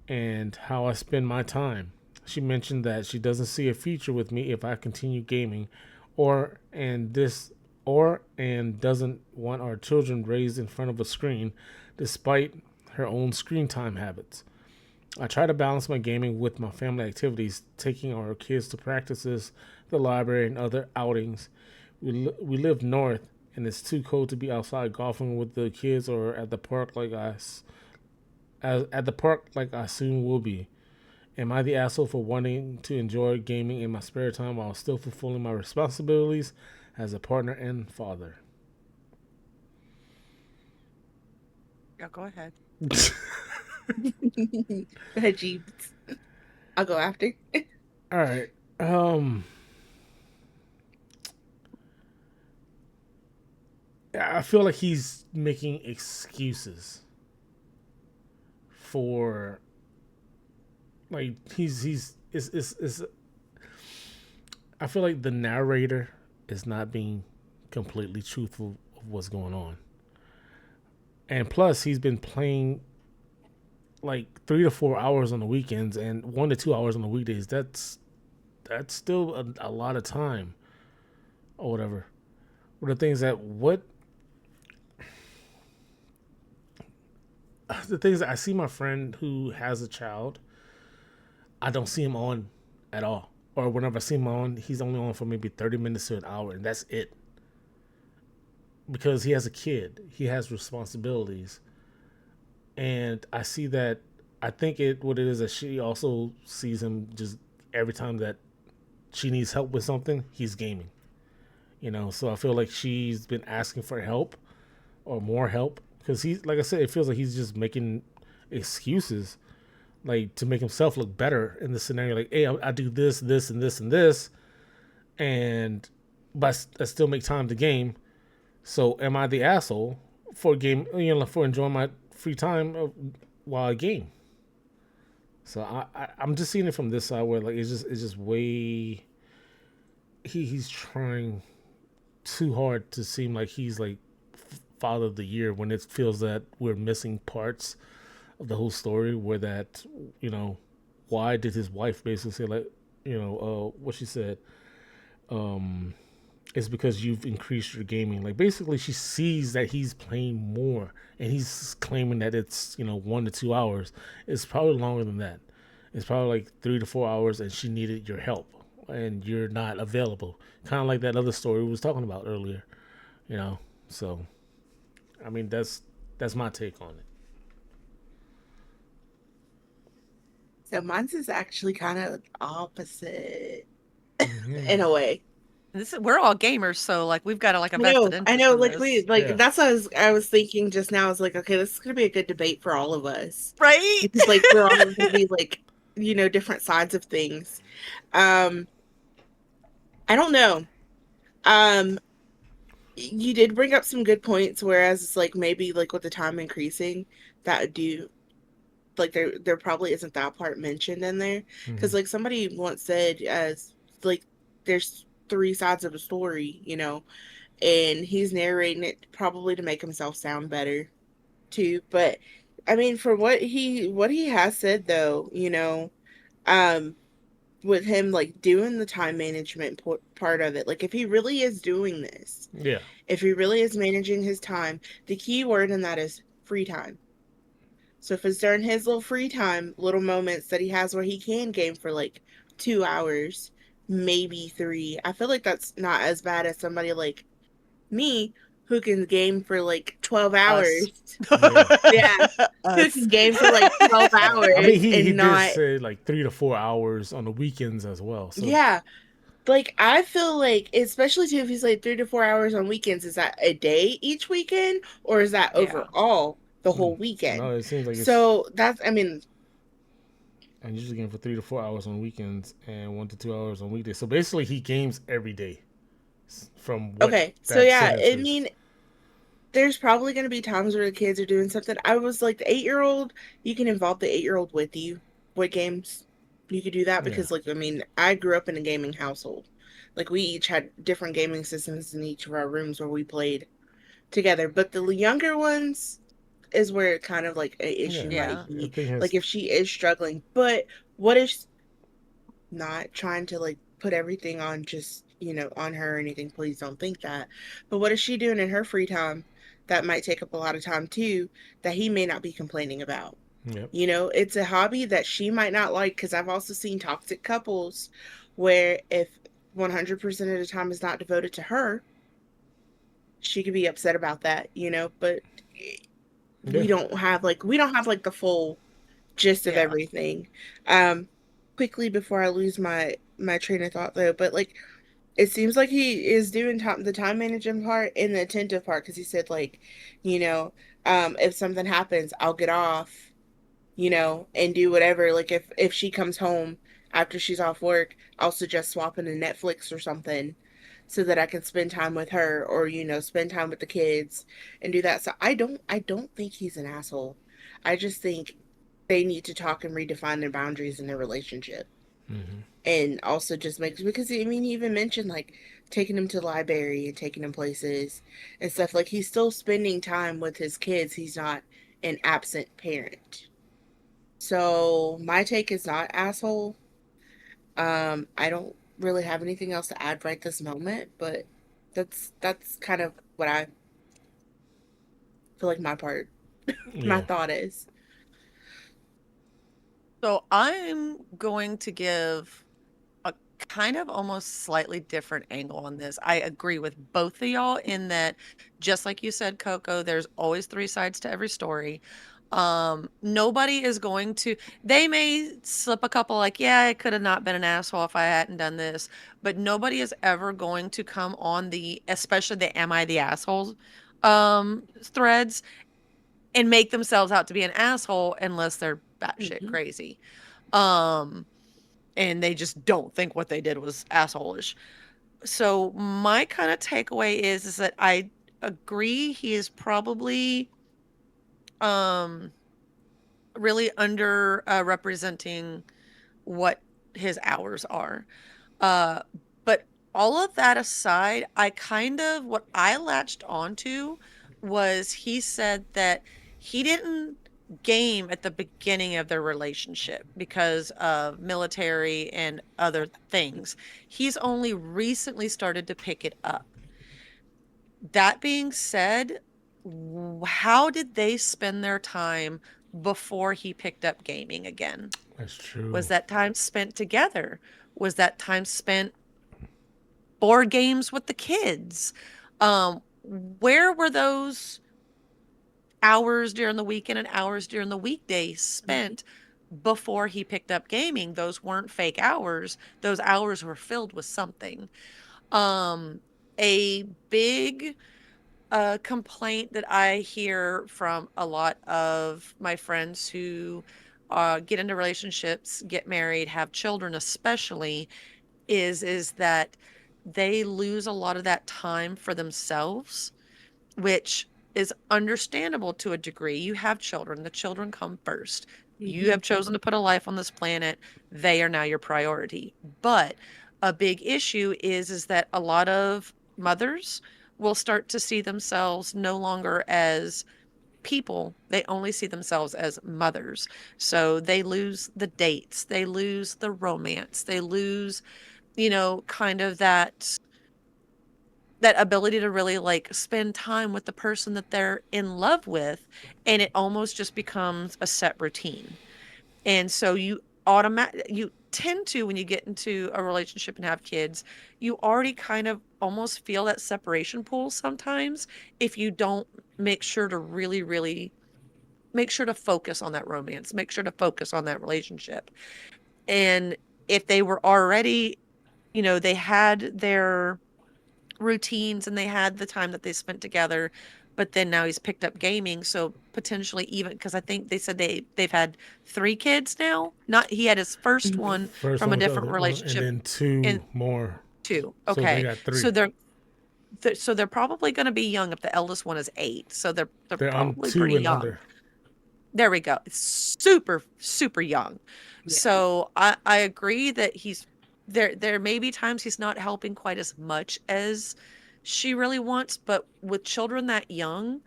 and how I spend my time. She mentioned that she doesn't see a future with me if I continue gaming, or and this or and doesn't want our children raised in front of a screen, despite her own screen time habits. I try to balance my gaming with my family activities, taking our kids to practices, the library, and other outings. We live north, and it's too cold to be outside golfing with the kids or at the park at the park like I soon will be. Am I the asshole for wanting to enjoy gaming in my spare time while still fulfilling my responsibilities as a partner and father? Yeah, go ahead. Go ahead, Jeeves. I'll go after. All right. Um, I feel like he's making excuses for like he's is I feel like the narrator is not being completely truthful of what's going on. And plus he's been playing like 3 to 4 hours on the weekends and 1 to 2 hours on the weekdays. That's still a lot of time or whatever. One of the things that what the things that I see my friend who has a child, I don't see him on at all. Or whenever I see him on, he's only on for maybe 30 minutes to an hour, and that's it. Because he has a kid, he has responsibilities, and I see that. I think it what it is that she also sees him just every time that she needs help with something, he's gaming. So I feel like she's been asking for help or more help because he's like I said, it feels like he's just making excuses like to make himself look better in the scenario. Like, hey, I do this, this, and this, and this, and but I still make time to game. So am I the asshole for game? For enjoying my free time while I game? So I'm just seeing it from this side where like it's just way he's trying too hard to seem like he's like father of the year when it feels that we're missing parts of the whole story, where that, you know, why did his wife basically say, like, what she said, it's because you've increased your gaming. Like, basically, she sees that he's playing more, and he's claiming that it's, 1 to 2 hours. It's probably longer than that. It's probably like 3 to 4 hours, and she needed your help, and you're not available. Kind of like that other story we was talking about earlier. You know, so I mean, that's my take on it. So mine's is actually kind of opposite Mm-hmm. in a way. We're all gamers, so like we've got like a vested I interest know, in like we this. like Yeah. that's what I was thinking just now. I was like, okay, this is gonna be a good debate for all of us. Right? Because like we're all gonna be like, different sides of things. Um, I don't know. Um, you did bring up some good points, whereas it's like maybe like with the time increasing, that would do like there probably isn't that part mentioned in there. Mm-hmm. Because like somebody once said as like there's three sides of a story, and he's narrating it probably to make himself sound better too. But I mean, for what he has said though, um, with him like doing the time management part of it, like if he really is doing this, Yeah. if he really is managing his time, the key word in that is free time. So if it's during his little free time, little moments that he has where he can game for like 2 hours, maybe three, I feel like that's not as bad as somebody like me who can game for like 12 Us. hours. Yeah. Yeah, who Us. can game for like 12 I mean, hours he and did not, say like 3 to 4 hours on the weekends as well. So yeah. Like I feel like, especially too, if he's like 3 to 4 hours on weekends, is that a day each weekend or is that Yeah. overall the mm, whole weekend? no, it seems like it's. So that's, I mean, And usually game for 3 to 4 hours on weekends and 1 to 2 hours on weekdays. So basically, he games every day, from what okay. So that yeah, sentence I is. mean, there's probably going to be times where the kids are doing something. I was like the 8-year-old, you can involve the 8-year-old with you with games. You could do that Yeah. because, like, I mean, I grew up in a gaming household. Like, we each had different gaming systems in each of our rooms where we played together. But the younger ones is where kind of like an issue Yeah. might Yeah. I be. think Like, has. if she is struggling, but what if not trying to like put everything on just, on her or anything. Please don't think that. But what is she doing in her free time that might take up a lot of time too, that he may not be complaining about? Yep. It's a hobby that she might not like because I've also seen toxic couples where if 100% of the time is not devoted to her, she could be upset about that, but Yeah. we don't have like the full gist of Yeah. everything. Um, Quickly before I lose my train of thought though, but like it seems like he is doing the time management part and the attentive part because he said like, you know, if something happens, I'll get off, and do whatever. Like if she comes home after she's off work, I'll suggest swapping to Netflix or something so that I can spend time with her or spend time with the kids and do that. So I don't think he's an asshole. I just think they need to talk and redefine their boundaries in their relationship. Mm-hmm. And also just makes because I mean he even mentioned like taking him to the library and taking him places and stuff. Like he's still spending time with his kids. He's not an absent parent. So my take is not asshole. I don't really have anything else to add right this moment, but that's kind of what I feel like my Yeah. thought is. So I'm going to give a kind of almost slightly different angle on this. I agree with both of y'all in that, just like you said, Coco, there's always three sides to every story. Nobody is going to, they may slip a couple like, yeah, I could have not been an asshole if I hadn't done this, but nobody is ever going to come on especially the am I the asshole threads and make themselves out to be an asshole unless they're batshit Hmm. crazy. Um, and they just don't think what they did was assholish. So my kind of takeaway is that I agree he is probably um really under representing what his hours are. Uh but all of that aside, I kind of what I latched onto was he said that he didn't game at the beginning of their relationship because of military and other things. He's only recently started to pick it up. That being said, how did they spend their time before he picked up gaming again? That's Was true. that time spent together? Was that time spent board games with the kids? Where were those hours during the weekend and hours during the weekday Mhm. spent before he picked up gaming? Those weren't fake hours. Those hours were filled with something. Um, a big complaint that I hear from a lot of my friends who get into relationships, get married, have children, especially, is that they lose a lot of that time for themselves, which is understandable to a degree. You have children, the children come first. You Mhm. have chosen to put a life on this planet. They are now your priority. But a big issue is that a lot of mothers will start to see themselves no longer as people. They only see themselves as mothers. So they lose the dates, they lose the romance, they lose, kind of that ability to really like spend time with the person that they're in love with, and it almost just becomes a set routine. And so you tend to, when you get into a relationship and have kids, you already kind of almost feel that separation pull sometimes if you don't make sure to really make sure to focus on that romance, make sure to focus on that relationship. And if they were already, they had their routines and they had the time that they spent together, but then now he's picked up gaming, so potentially, even because I think they said they've had 3 kids now. Not He had his first Mhm. one First from one a with the different other one, and relationship, then two and more. 2. So they Okay. got So three. they're probably going to be young if the eldest one is 8. So they're They're on probably two pretty and young. under. There we go. It's super, super young. Yeah. So I agree that there may be times he's not helping quite as much as she really wants, but with children that young,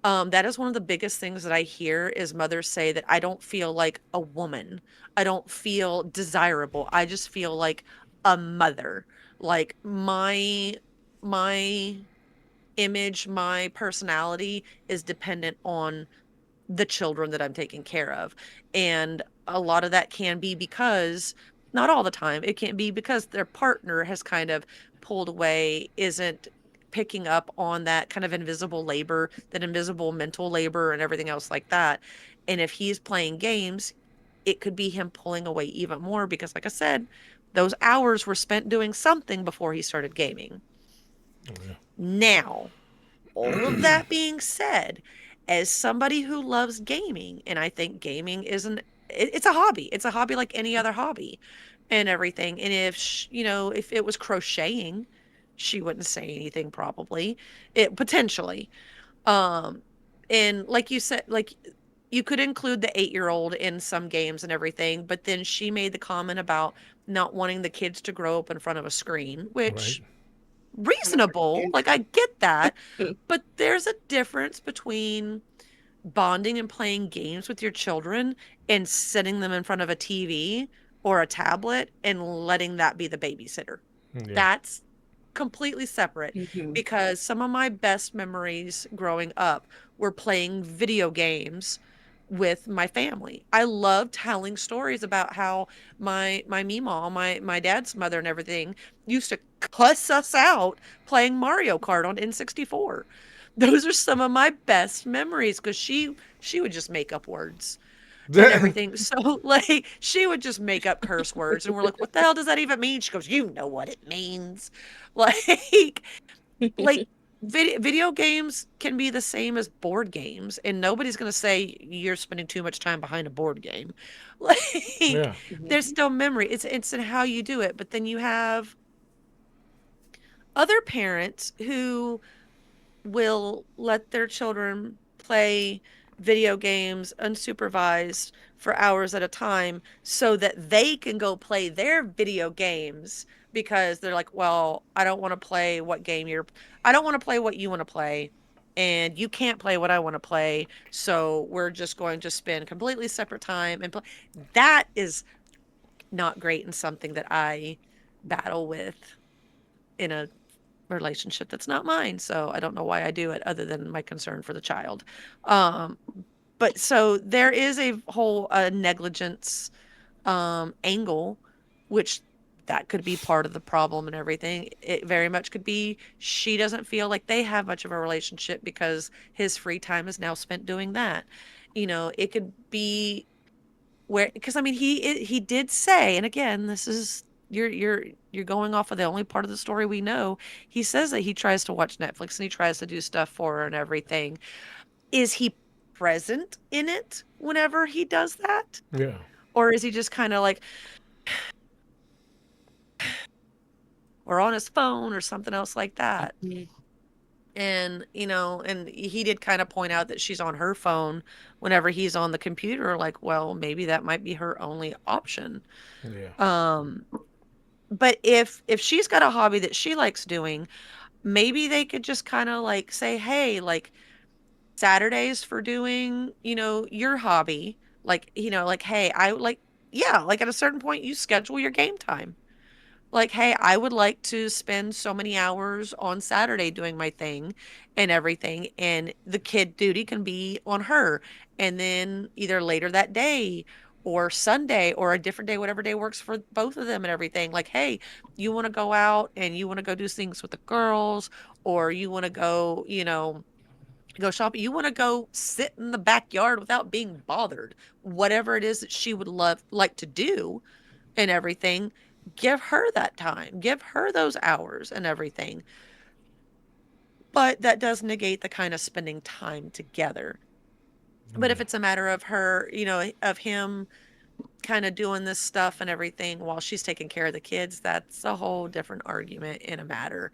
that is one of the biggest things that I hear is mothers say that I don't feel like a woman. I don't feel desirable. I just feel like a mother. Like my image, my personality is dependent on the children that I'm taking care of. And a lot of that can be because, not all the time, it can be because their partner has kind of pulled away, isn't picking up on that kind of invisible labor, that invisible mental labor and everything else like that. And if he's playing games, it could be him pulling away even more because, like I said, those hours were spent doing something before he started gaming. Yeah. Now, all of that being said, as somebody who loves gaming, and I think gaming isn't it's a hobby. It's a hobby like any other hobby and everything. And if it was crocheting, she wouldn't say anything probably. It potentially. Um and like you said, like you could include the 8-year-old in some games and everything, but then she made the comment about not wanting the kids to grow up in front of a screen, Right. which I reasonable. Like, I understand. get that. But there's a difference between bonding and playing games with your children and sitting them in front of a TV or a tablet and letting that be the babysitter. Yeah. That's completely separate Mhm. because some of my best memories growing up were playing video games with my family. I love telling stories about how my meemaw, my dad's mother and everything used to cuss us out playing Mario Kart on N64. Those are some of my best memories because she would just make up words and everything. So like she would just make up curse words and we're like, what the hell does that even mean? She goes, you know what it means. Like like video games can be the same as board games and nobody's going to say you're spending too much time behind a board game. Like Yeah. there's Mhm. still memory. It's in how you do it. But then you have other parents who will let their children play video games unsupervised for hours at a time so that they can go play their video games because they're like, well, I don't want to play what you want to play and you can't play what I want to play. So we're just going to spend completely separate time and play. That is not great and something that I battle with in a relationship that's not mine. So I don't know why I do it other than my concern for the child. Um, but so there is a whole negligence angle, which that could be part of the problem and everything. It very much could be she doesn't feel like they have much of a relationship because his free time is now spent doing that. It could be where, because I mean he did say, and again, this is you're going off of the only part of the story we know. He says that he tries to watch Netflix and he tries to do stuff for her and everything. Is he present in it whenever he does that? Yeah. Or is he just kind of like, or on his phone or something else like that? Mhm. And he did kind of point out that she's on her phone whenever he's on the computer. Like, well, maybe that might be her only option. Yeah. Um, but if she's got a hobby that she likes doing, maybe they could just kind of like say, hey, like Saturdays for doing, your hobby. Like, hey, I like, yeah, like at a certain point, you schedule your game time. Like, hey, I would like to spend so many hours on Saturday doing my thing and everything. And the kid duty can be on her. And then either later that day or Sunday or a different day, whatever day works for both of them and everything. Like, hey, you want to go out and you want to go do things with the girls, or you want to go, go shopping. You want to go sit in the backyard without being bothered. Whatever it is that she would like to do and everything, give her that time, give her those hours and everything. But that does negate the kind of spending time together. But if Yeah. it's a matter of her, of him kind of doing this stuff and everything while she's taking care of the kids, that's a whole different argument in a matter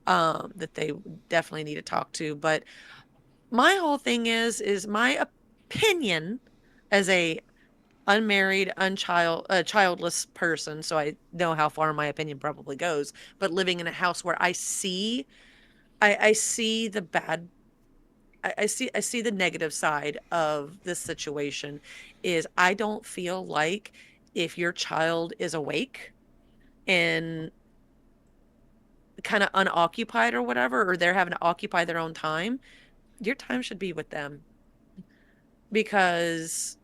that they definitely need to talk to. But my whole thing is my opinion as a unmarried, childless person, so I know how far my opinion probably goes, but living in a house where I see the bad, I see the negative side of this situation is I don't feel like if your child is awake and kind of unoccupied or whatever, or they're having to occupy their own time, your time should be with them because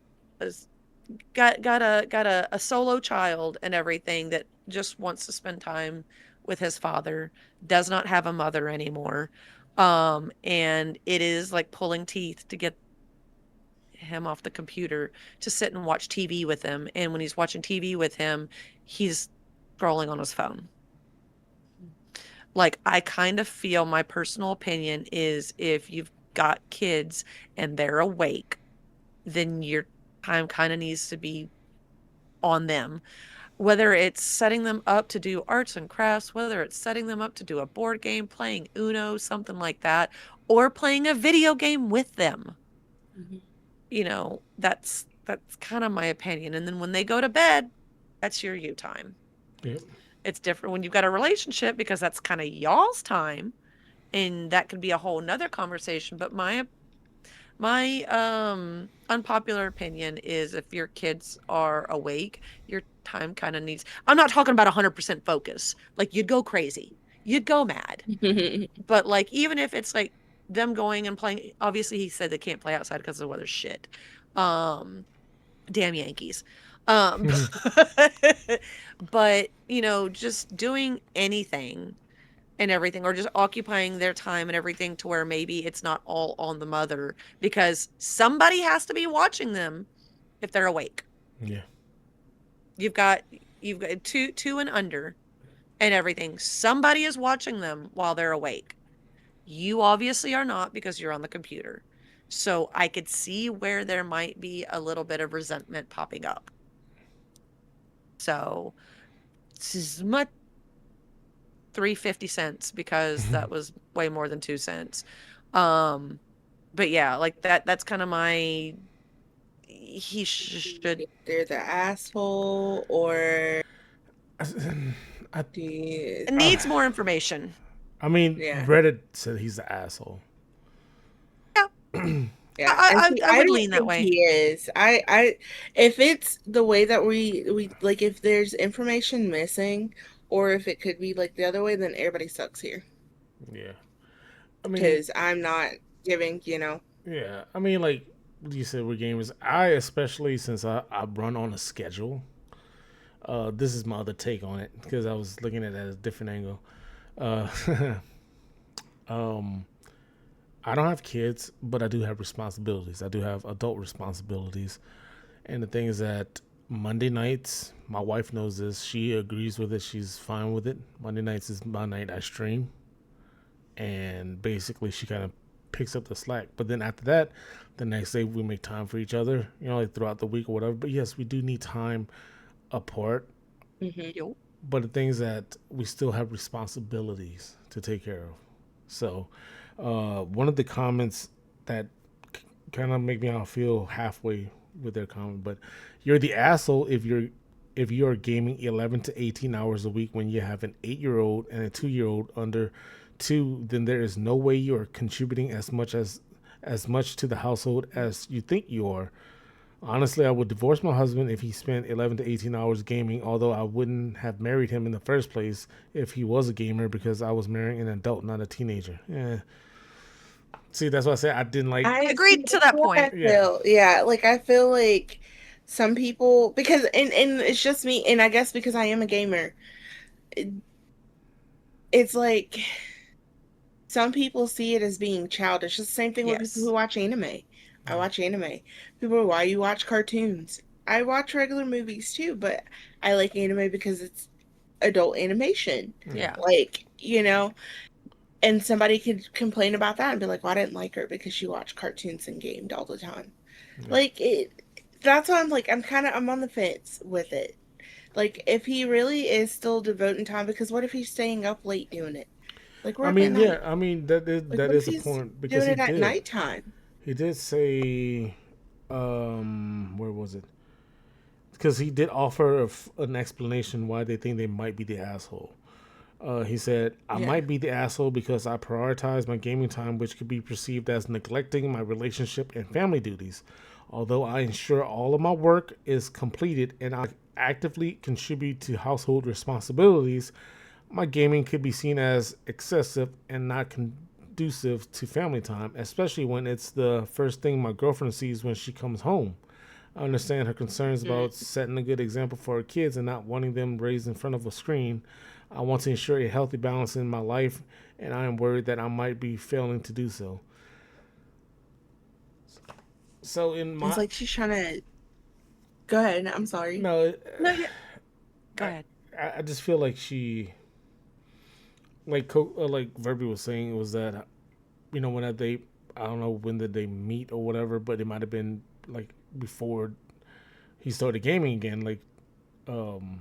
got a solo child and everything that just wants to spend time with his father, does not have a mother anymore. And it is like pulling teeth to get him off the computer to sit and watch TV with him. And when he's watching TV with him, he's scrolling on his phone. Like, I kind of feel my personal opinion is if you've got kids and they're awake, then your time kind of needs to be on them, whether it's setting them up to do arts and crafts, whether it's setting them up to do a board game, playing Uno, something like that, or playing a video game with them. Mhm. That's kind of my opinion. And then when they go to bed, that's your you time. Yep. It's different when you've got a relationship because that's kind of y'all's time, and that could be a whole nother conversation. But my unpopular opinion is if your kids are awake, your time kind of needs, I'm not talking about 100% focus. Like, you'd go crazy. You'd go mad. But like, even if it's like them going and playing, obviously he said they can't play outside because the weather's shit. Um Damn Yankees. Um but just doing anything and everything, or just occupying their time and everything to where maybe it's not all on the mother because somebody has to be watching them if they're awake. Yeah. You've got two and under and everything. Somebody is watching them while they're awake. You obviously are not because you're on the computer. So I could see where there might be a little bit of resentment popping up. So this is much 3.50 cents because that was way more than 2 cents. Um, but yeah, like that's kind of my he should They're the asshole, or I, do you, uh, needs more information. I mean, yeah. Reddit said he's the asshole. Yeah, and see, I I would don't lean that think way. he is. If it's the way that we like, if there's information missing, or if it could be like the other way, then everybody sucks here. Yeah. I mean, Because I'm not giving, you know. yeah. I mean, like you said, we're gamers. I especially since I run on a schedule. This is my other take on it because I was looking at it at a different angle. Uh, um, I don't have kids, but I do have responsibilities. I do have adult responsibilities. And the thing is that Monday nights, my wife knows this. She agrees with it. She's fine with it. Monday nights is my night I stream. And basically, she kind of picks up the slack. But then after that, the next day, we make time for each other, like throughout the week or whatever. But yes, we do need time apart. Hmm. Yo. But the things that we still have responsibilities to take care of. So, one of the comments that kind of make me all feel halfway with their comment, but you're the asshole if you're gaming 11 to 18 hours a week when you have an 8-year-old and a 2-year-old under 2, then there is no way you are contributing as much to the household as you think you are. Honestly, I would divorce my husband if he spent 11 to 18 hours gaming, although I wouldn't have married him in the first place if he was a gamer because I was marrying an adult, not a teenager. Yeah. See, that's why I said I didn't like. I see, Agreed to that's that what I point. Yeah. feel. Yeah, like I feel like some people, because and it's just me, and I guess because I am a gamer, it, it's like some people see it as being childish. It's the same thing with people who Yes. watch anime. I Yeah. watch anime. People are, why you watch cartoons? I watch regular movies too, but I like anime because it's adult animation. Yeah. Yeah. Like, you know, and somebody could complain about that and be like, well, I didn't like her because she watched cartoons and gamed all the time. Yeah. Like it, that's why I'm like, I'm on the fence with it. Like if he really is still devoting time, because what if he's staying up late doing it? Like I we're up at mean, yeah. night. I mean Like that what if is a he's point because doing it at nighttime? he did say where was it? Because he did offer an explanation why they think they might be the asshole. He said, I Yeah. might be the asshole because I prioritize my gaming time, which could be perceived as neglecting my relationship and family duties. Although I ensure all of my work is completed and I actively contribute to household responsibilities, my gaming could be seen as excessive and not conducive to family time, especially when it's the first thing my girlfriend sees when she comes home. I understand her concerns Mm. about setting a good example for her kids and not wanting them raised in front of a screen. I want to ensure a healthy balance in my life, and I am worried that I might be failing to do so. So, in It's my like she's trying to go ahead. I'm sorry. no, No, yeah. Go I ahead. I just feel like she like Verby was saying was that when they I don't know when did they meet or whatever, but it might have been like before he started gaming again. Like um,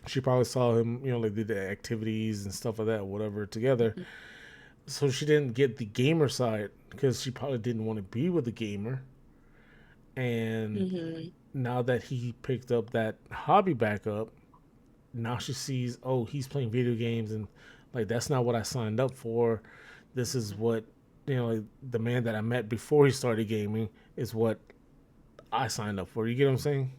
she probably saw him, like did the activities and stuff like that, whatever, together. So she didn't get the gamer side because she probably didn't want to be with the gamer. And Mm-hmm. now that he picked up that hobby back up, now she sees, oh, he's playing video games and like that's not what I signed up for. This is what like the man that I met before he started gaming is what I signed up for. You get what I'm saying?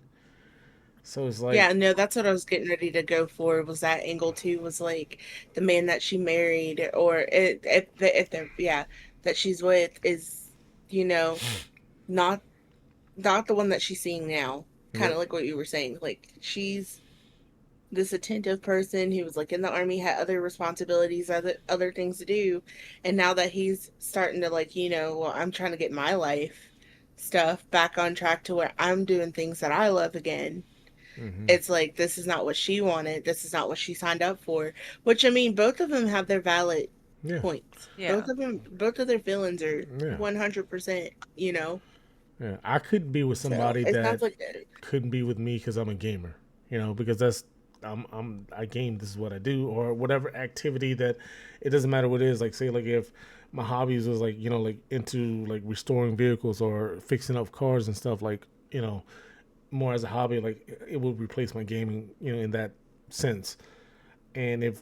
So it's like, Yeah, no, that's what I was getting ready to go for. Was that angle too? Was like the man that she married, or if they're yeah, that she's with is, you know, not not the one that she's seeing now. Kind yep. of like what you were saying. Like she's this attentive person who was like in the army, had other responsibilities, other things to do, and now that he's starting to like, well, I'm trying to get my life stuff back on track to where I'm doing things that I love again. Mm-hmm. It's like this is not what she wanted. This is not what she signed up for. Which I mean, both of them have their valid Yeah. points. Yeah. Both of their feelings are Yeah. 100%. Yeah. I could be with So somebody it that sounds like couldn't be with me because I'm a gamer. Because that's I game. This is what I do, or whatever activity that it doesn't matter what it is. Like say like if my hobbies was like like into like restoring vehicles or fixing up cars and stuff like more as a hobby, like it would replace my gaming in that sense. And if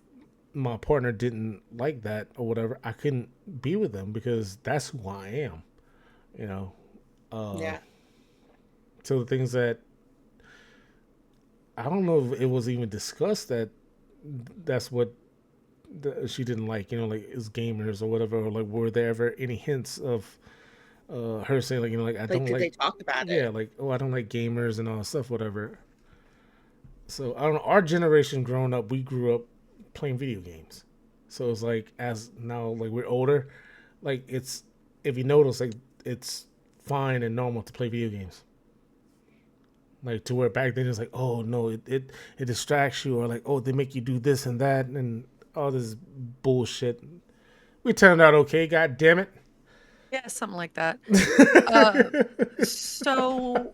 my partner didn't like that or whatever, I couldn't be with them because that's who I am. You know, Yeah. so the things that I don't know if it was even discussed that that's what she didn't like. You know, like is gamers or whatever. Or like were there ever any hints of her saying like like I Like, don't did like they talk about yeah it? like oh I don't like gamers and all that stuff whatever. So I don't know. Our generation growing up, we grew up playing video games. So it's like as now like we're older, like it's if you notice like it's fine and normal to play video games. Like to where back then it's like, oh no, it distracts you or like, oh they make you do this and that and all this bullshit. We turned out okay, god damn it. Yeah, something like that. Uh, so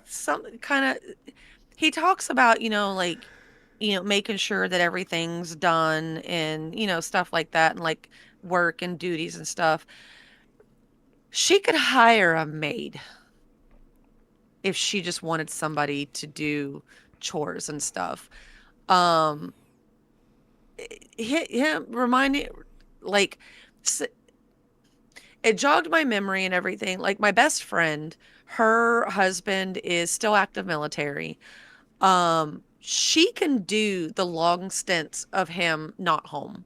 some kind of he talks about, like, making sure that everything's done and, stuff like that and like work and duties and stuff. She could hire a maid if she just wanted somebody to do chores and stuff. Um, him reminding like it jogged my memory and everything. Like my best friend, her husband is still active military. She can do the long stints of him not home.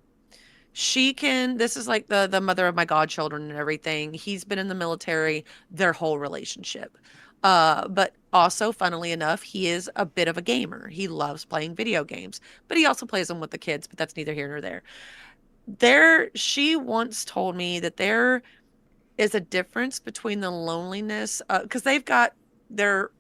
She can this is like the mother of my godchildren and everything. He's been in the military their whole relationship. But also funnily enough, he is a bit of a gamer. He loves playing video games, but he also plays them with the kids, but that's neither here nor there. She once told me that there is a difference between the loneliness because their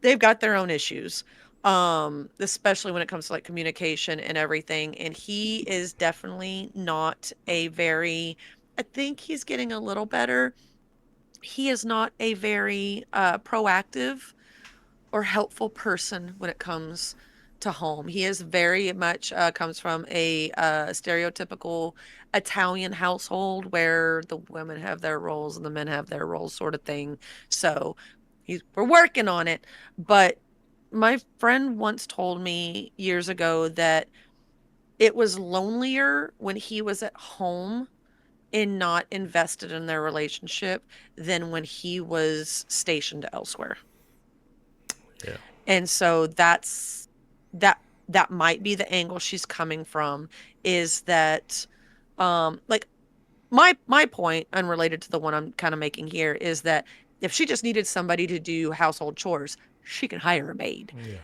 they've got their own issues, especially when it comes to like communication and everything, and he is definitely not a very I think he's getting a little better. He is not a very proactive or helpful person when it comes to home. He is very much comes from a stereotypical Italian household where the women have their roles and the men have their roles, sort of thing. So we're working on it. But my friend once told me years ago that it was lonelier when he was at home and not invested in their relationship than when he was stationed elsewhere. Yeah. And so that that might be the angle she's coming from is that like my point unrelated to the one I'm kind of making here is that if she just needed somebody to do household chores, she can hire a maid. Yeah.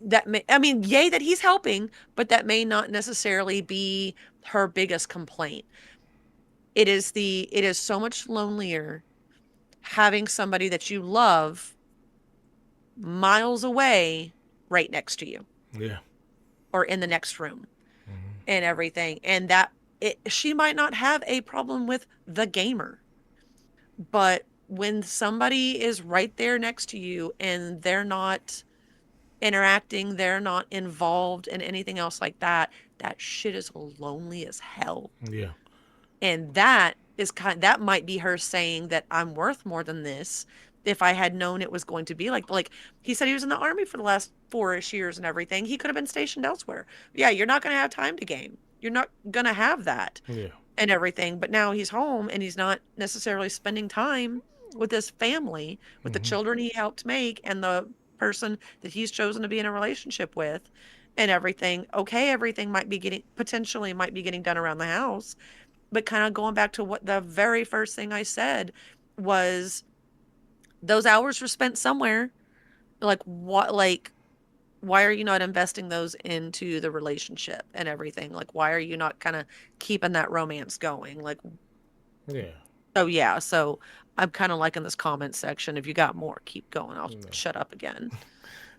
That may I mean, yay that he's helping, but that may not necessarily be her biggest complaint. It is so much lonelier having somebody that you love miles away right next to you Yeah. or in the next room and everything. And she might not have a problem with the gamer, but when somebody is right there next to you and they're not interacting, they're not involved in anything else like that, that shit is lonely as hell. Yeah. And that might be her saying that I'm worth more than this. If I had known it was going to be like he said he was in the army for the last 4-ish years and everything, he could have been stationed elsewhere. Yeah, you're not going to have time to game. You're not going to have that Yeah. and everything. But now he's home and he's not necessarily spending time with his family, with the children he helped make and the person that he's chosen to be in a relationship with and everything. Okay, everything might be getting done around the house, but kind of going back to what the very first thing I said was those hours were spent somewhere. Like why are you not investing those into the relationship and everything? Like why are you not kind of keeping that romance going? Like Yeah. so yeah, so I'm kind of liking this comment section. If you got more, keep going. I'll No. shut up again.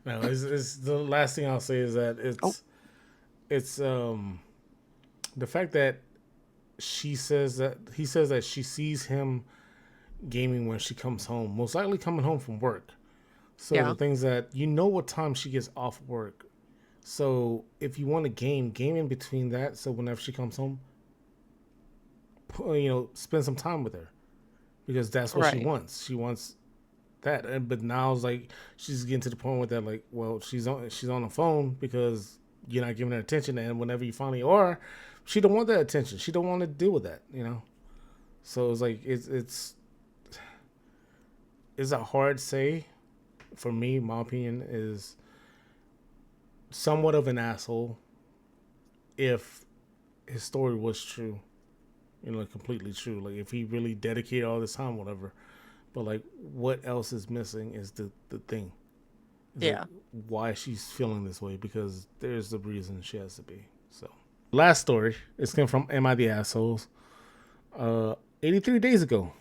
No, it's the last thing I'll say is that Oh, it's the fact that he says that she sees him gaming when she comes home, most likely coming home from work. So the yeah. things that you know what time she gets off work. So if you want to game in between that. So whenever she comes home, spend some time with her because that's what she Right. wants. She wants that. But now it's like she's getting to the point with that. Like, well, she's on the phone because you're not giving her attention, and whenever you finally are, she don't want that attention. She don't want to deal with that, you know. So it's like it's a hard say for me. My opinion is somewhat of an asshole if his story was true, you know, completely true. Like if he really dedicated all this time, whatever. But like, what else is missing is the thing. It's like Yeah. why she's feeling this way because there's the reason she has to be. So last story. It's came from Am I the Assholes? 83 days ago.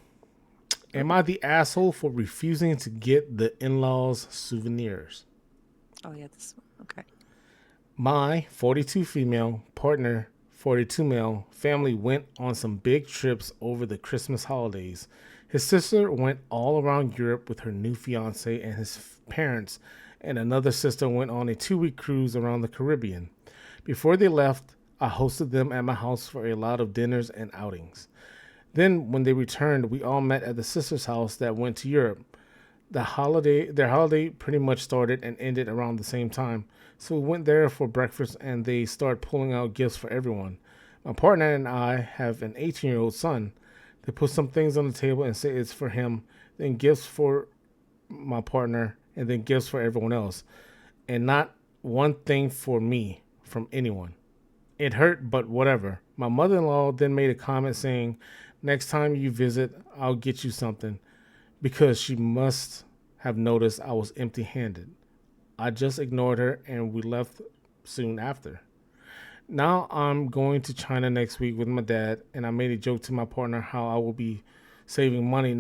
Am Oh. I the asshole for refusing to get the in-laws souvenirs? Oh yeah. This one. Okay. My 42 female partner, 42 male family went on some big trips over the Christmas holidays. His sister went all around Europe with her new fiance and his parents, and another sister went on a 2 week cruise around the Caribbean. Before they left, I hosted them at my house for a lot of dinners and outings. Then, when they returned, we all met at the sister's house that went to Europe. Their holiday pretty much started and ended around the same time. So we went there for breakfast and they started pulling out gifts for everyone. My partner and I have an 18-year-old son. They put some things on the table and say it's for him, then gifts for my partner, and then gifts for everyone else. And not one thing for me from anyone. It hurt, but whatever. My mother in law then made a comment saying, "Next time you visit, I'll get you something," because she must have noticed I was empty handed. I just ignored her and we left soon after. Now I'm going to China next week with my dad, and I made a joke to my partner how I will be saving money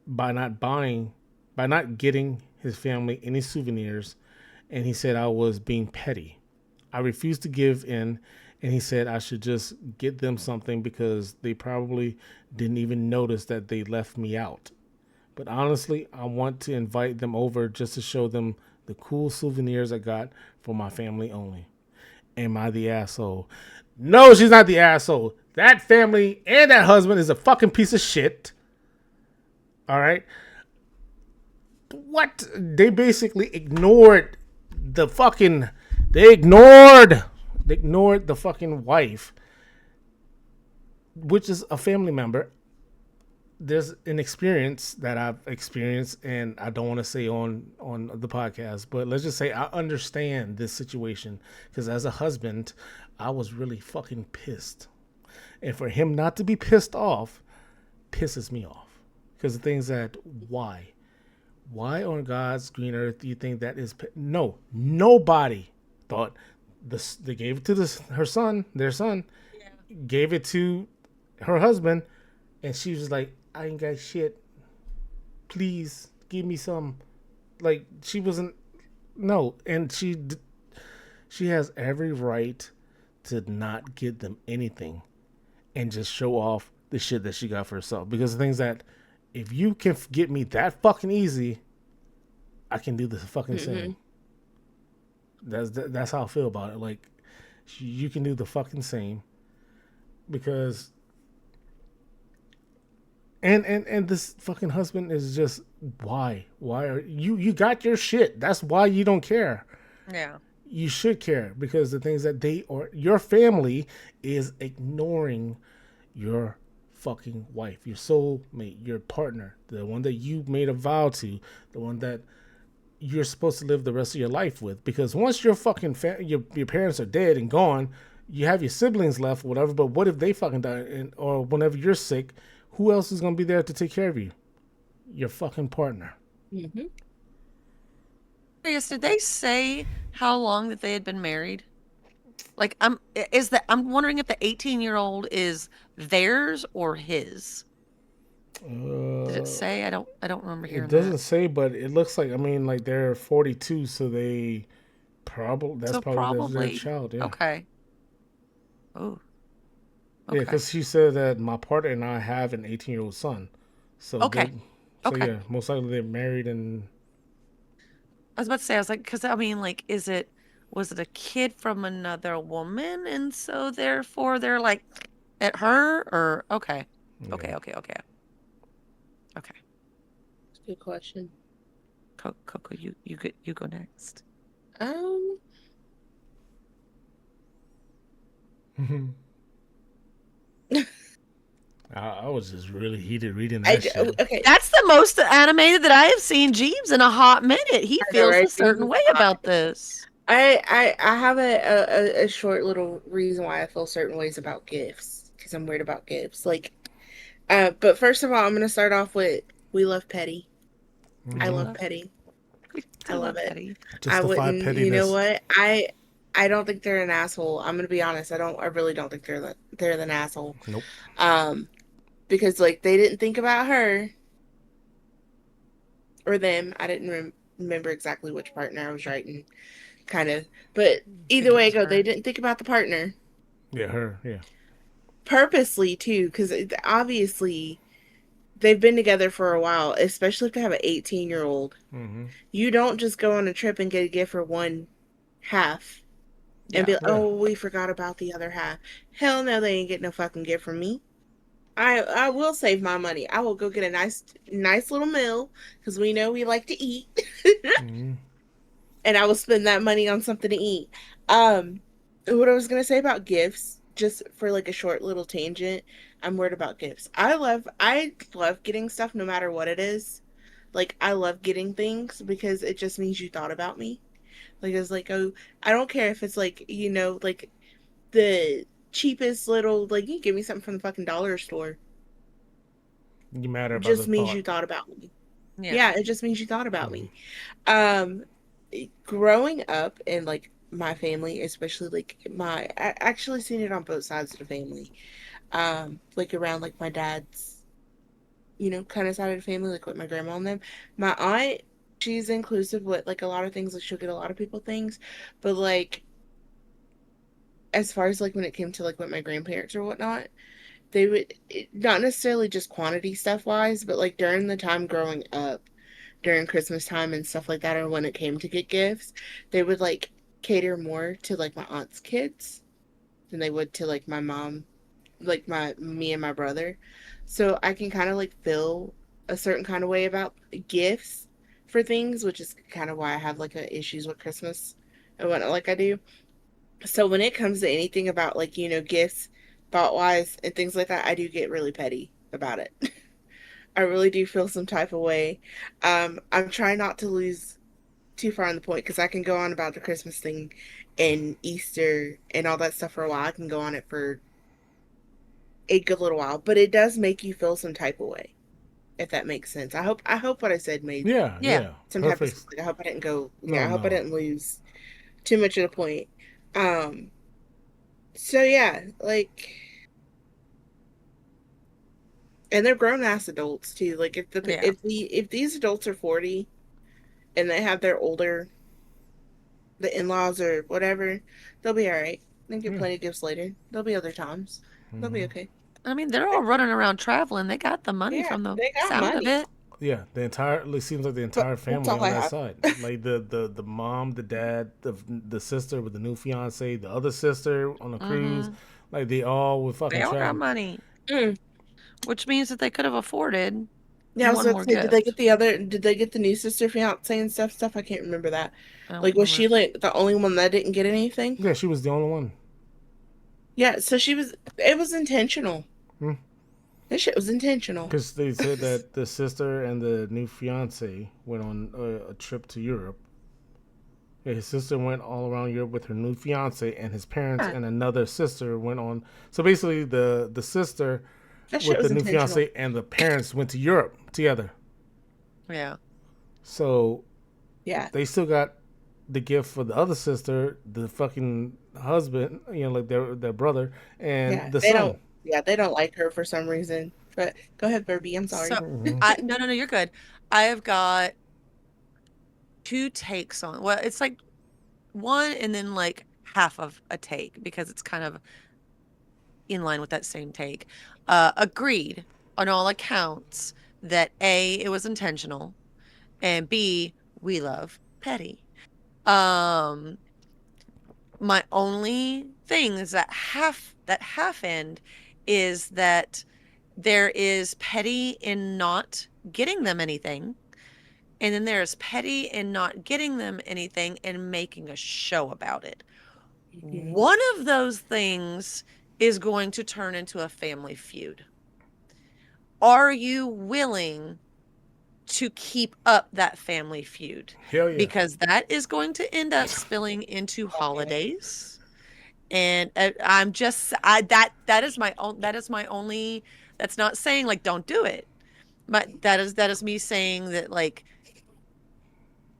by not getting his family any souvenirs, and he said I was being petty. I refused to give in, and he said I should just get them something because they probably didn't even notice that they left me out. But honestly, I want to invite them over just to show them the cool souvenirs I got for my family only. Am I the asshole? No, she's not the asshole. That family and that husband is a fucking piece of shit. All right. What? They basically ignored the fucking. They ignored. They ignored the fucking wife, which is a family member. There's an experience that I've experienced, and I don't want to say on the podcast, but let's just say I understand this situation because as a husband, I was really fucking pissed, and for him not to be pissed off pisses me off because the things that why on God's green earth do you think that is no nobody thought this they gave it to her son their son gave it to her husband and she was like, I ain't got shit. Please give me some. Like she wasn't. No, and she has every right to not get them anything and just show off the shit that she got for herself. Because the things that if you can get me that fucking easy, I can do the fucking Mm-hmm. same. That's how I feel about it. Like you can do the fucking same because and this fucking husband is just why are you got your shit, that's why you don't care. Yeah. You should care because the things that they or your family is ignoring your fucking wife, your soulmate, your partner, the one that you made a vow to, the one that you're supposed to live the rest of your life with. Because once your fucking your parents are dead and gone, you have your siblings left, whatever. But what if they fucking die, or whenever you're sick, who else is gonna be there to take care of you? Your fucking partner. Mm-hmm. Curious, did they say how long that they had been married? Like, I'm wondering if the 18-year-old is theirs or his. Did it Uh, say? I don't remember it hearing that. doesn't say, but it looks like I mean, like they're 42, so they probably that's So probably their probably child. Yeah, okay. Oh, yeah, okay. because she said that my partner and I have an 18-year-old son, so Okay. that so Okay. yeah, most likely they're married and I was about to say, I was like, because I mean, like, was it a kid from another woman? And so therefore they're like at her or okay. yeah. Okay, okay, okay. Okay. Good question. Coco, you go next. Um, I was just really heated reading that shit. Okay. That's the most animated that I have seen Jeeves in a hot minute. He I know, feels a right? certain Jesus. way about this. I have a short little reason why I feel certain ways about gifts because I'm weird about gifts. Like, but first of all, I'm gonna start off with we love petty. I We love love, petty. we I do love love it. Petty. I Justified wouldn't. You know pettiness. what? I don't think they're an asshole. I'm gonna be honest. I don't. I really don't think they're an asshole. Nope. Um, because like they didn't think about her or them. I didn't remember exactly which partner I was writing, kind of. But I either think it way I was go, they her. didn't think about the partner Yeah, her. Yeah. purposely too, because obviously they've been together for a while. Especially if they have an 18-year-old, Mm-hmm. you don't just go on a trip and get a gift for one half and be Yeah. like, Yeah. oh, we forgot about the other half. Hell no, they ain't getting no fucking gift from me. I will save my money. I will go get a nice little meal because we know we like to eat. Mm-hmm. And I will spend that money on something to eat. Um, what I was gonna say about gifts, just for like a short little tangent, I'm worried about gifts. I love getting stuff no matter what it is. Like I love getting things because it just means you thought about me. Like it's like, oh, I don't care if it's like, like the cheapest little, like you can give me something from the fucking dollar store. You matter It about the just means thought. you thought about me. Yeah. Yeah, it just means you thought about Mm-hmm. me. Um, growing up in like my family, especially like I actually seen it on both sides of the family. Like around like my dad's, kind of side of the family, like with my grandma and them. My aunt, she's inclusive with like a lot of things, like she'll get a lot of people things, but like as far as like when it came to like with my grandparents or whatnot, they would not necessarily just quantity stuff wise, but like during the time growing up, during Christmas time and stuff like that, or when it came to get gifts, they would like cater more to like my aunt's kids than they would to like my mom, like my me and my brother. So I can kind of like feel a certain kind of way about gifts for things, which is kind of why I have like a issues with Christmas and whatnot like I do. So when it comes to anything about like, gifts, thought wise and things like that, I do get really petty about it. I really do feel some type of way. I'm trying not to lose too far on the point because I can go on about the Christmas thing and Easter and all that stuff for a while. I can go on it for a good little while, but it does make you feel some type of way, if that makes sense. I hope what I said made Yeah. Yeah. Yeah. some type of sense. Perfect. Like I hope I didn't go, yeah, No. I hope I No. didn't lose too much of the point. Um, so yeah, like, and they're grown ass adults too. Like Yeah. if these adults are 40 and they have their older the in-laws or whatever, they'll be all right. They get Yeah. plenty of gifts later. There'll be other times. They'll be Mm-hmm. okay. I mean, they're all running around traveling. They got the money Yeah, from the they got sound of money. it. Yeah, the entire it seems like the But entire that's family all on I that have. side, like the mom, the dad, the sister with the new fiance, the other sister on the cruise, Hmm. like they all would They fucking all got travel. money, Mm. which means that they could have afforded Yeah, I was one about to more say, gift. did they get the new sister fiance and stuff? I can't remember that. I don't Like, was remember. she like the only one that didn't get anything? Yeah, she was the only one. Yeah, so it was intentional. This shit was intentional. Because they said that the sister and the new fiance went on a trip to Europe. Yeah, his sister went all around Europe with her new fiance, and his parents Yeah, and another sister went on. So basically, the sister that shit with the was new intentional. fiance and the parents went to Europe together. Yeah. So Yeah. they still got the gift for the other sister, the fucking husband, like their brother and Yeah. the son. They don't like her for some reason. But go ahead, Verby. I'm So sorry. I no no no, you're good. I have got two takes on. Well, it's like one and then like half of a take because it's kind of in line with that same take. Agreed on all accounts that A, it was intentional, and B, we love petty. Um, my only thing is that half end is that there is petty in not getting them anything, and then there's petty in not getting them anything and making a show about it. Mhm. One of those things is going to turn into a family feud. Are you willing to keep up that family feud? Hell yeah. Because that is going to end up spilling into Oh, yeah. holidays. And I'm just I that is my only, that's not saying like don't do it. But that is me saying that like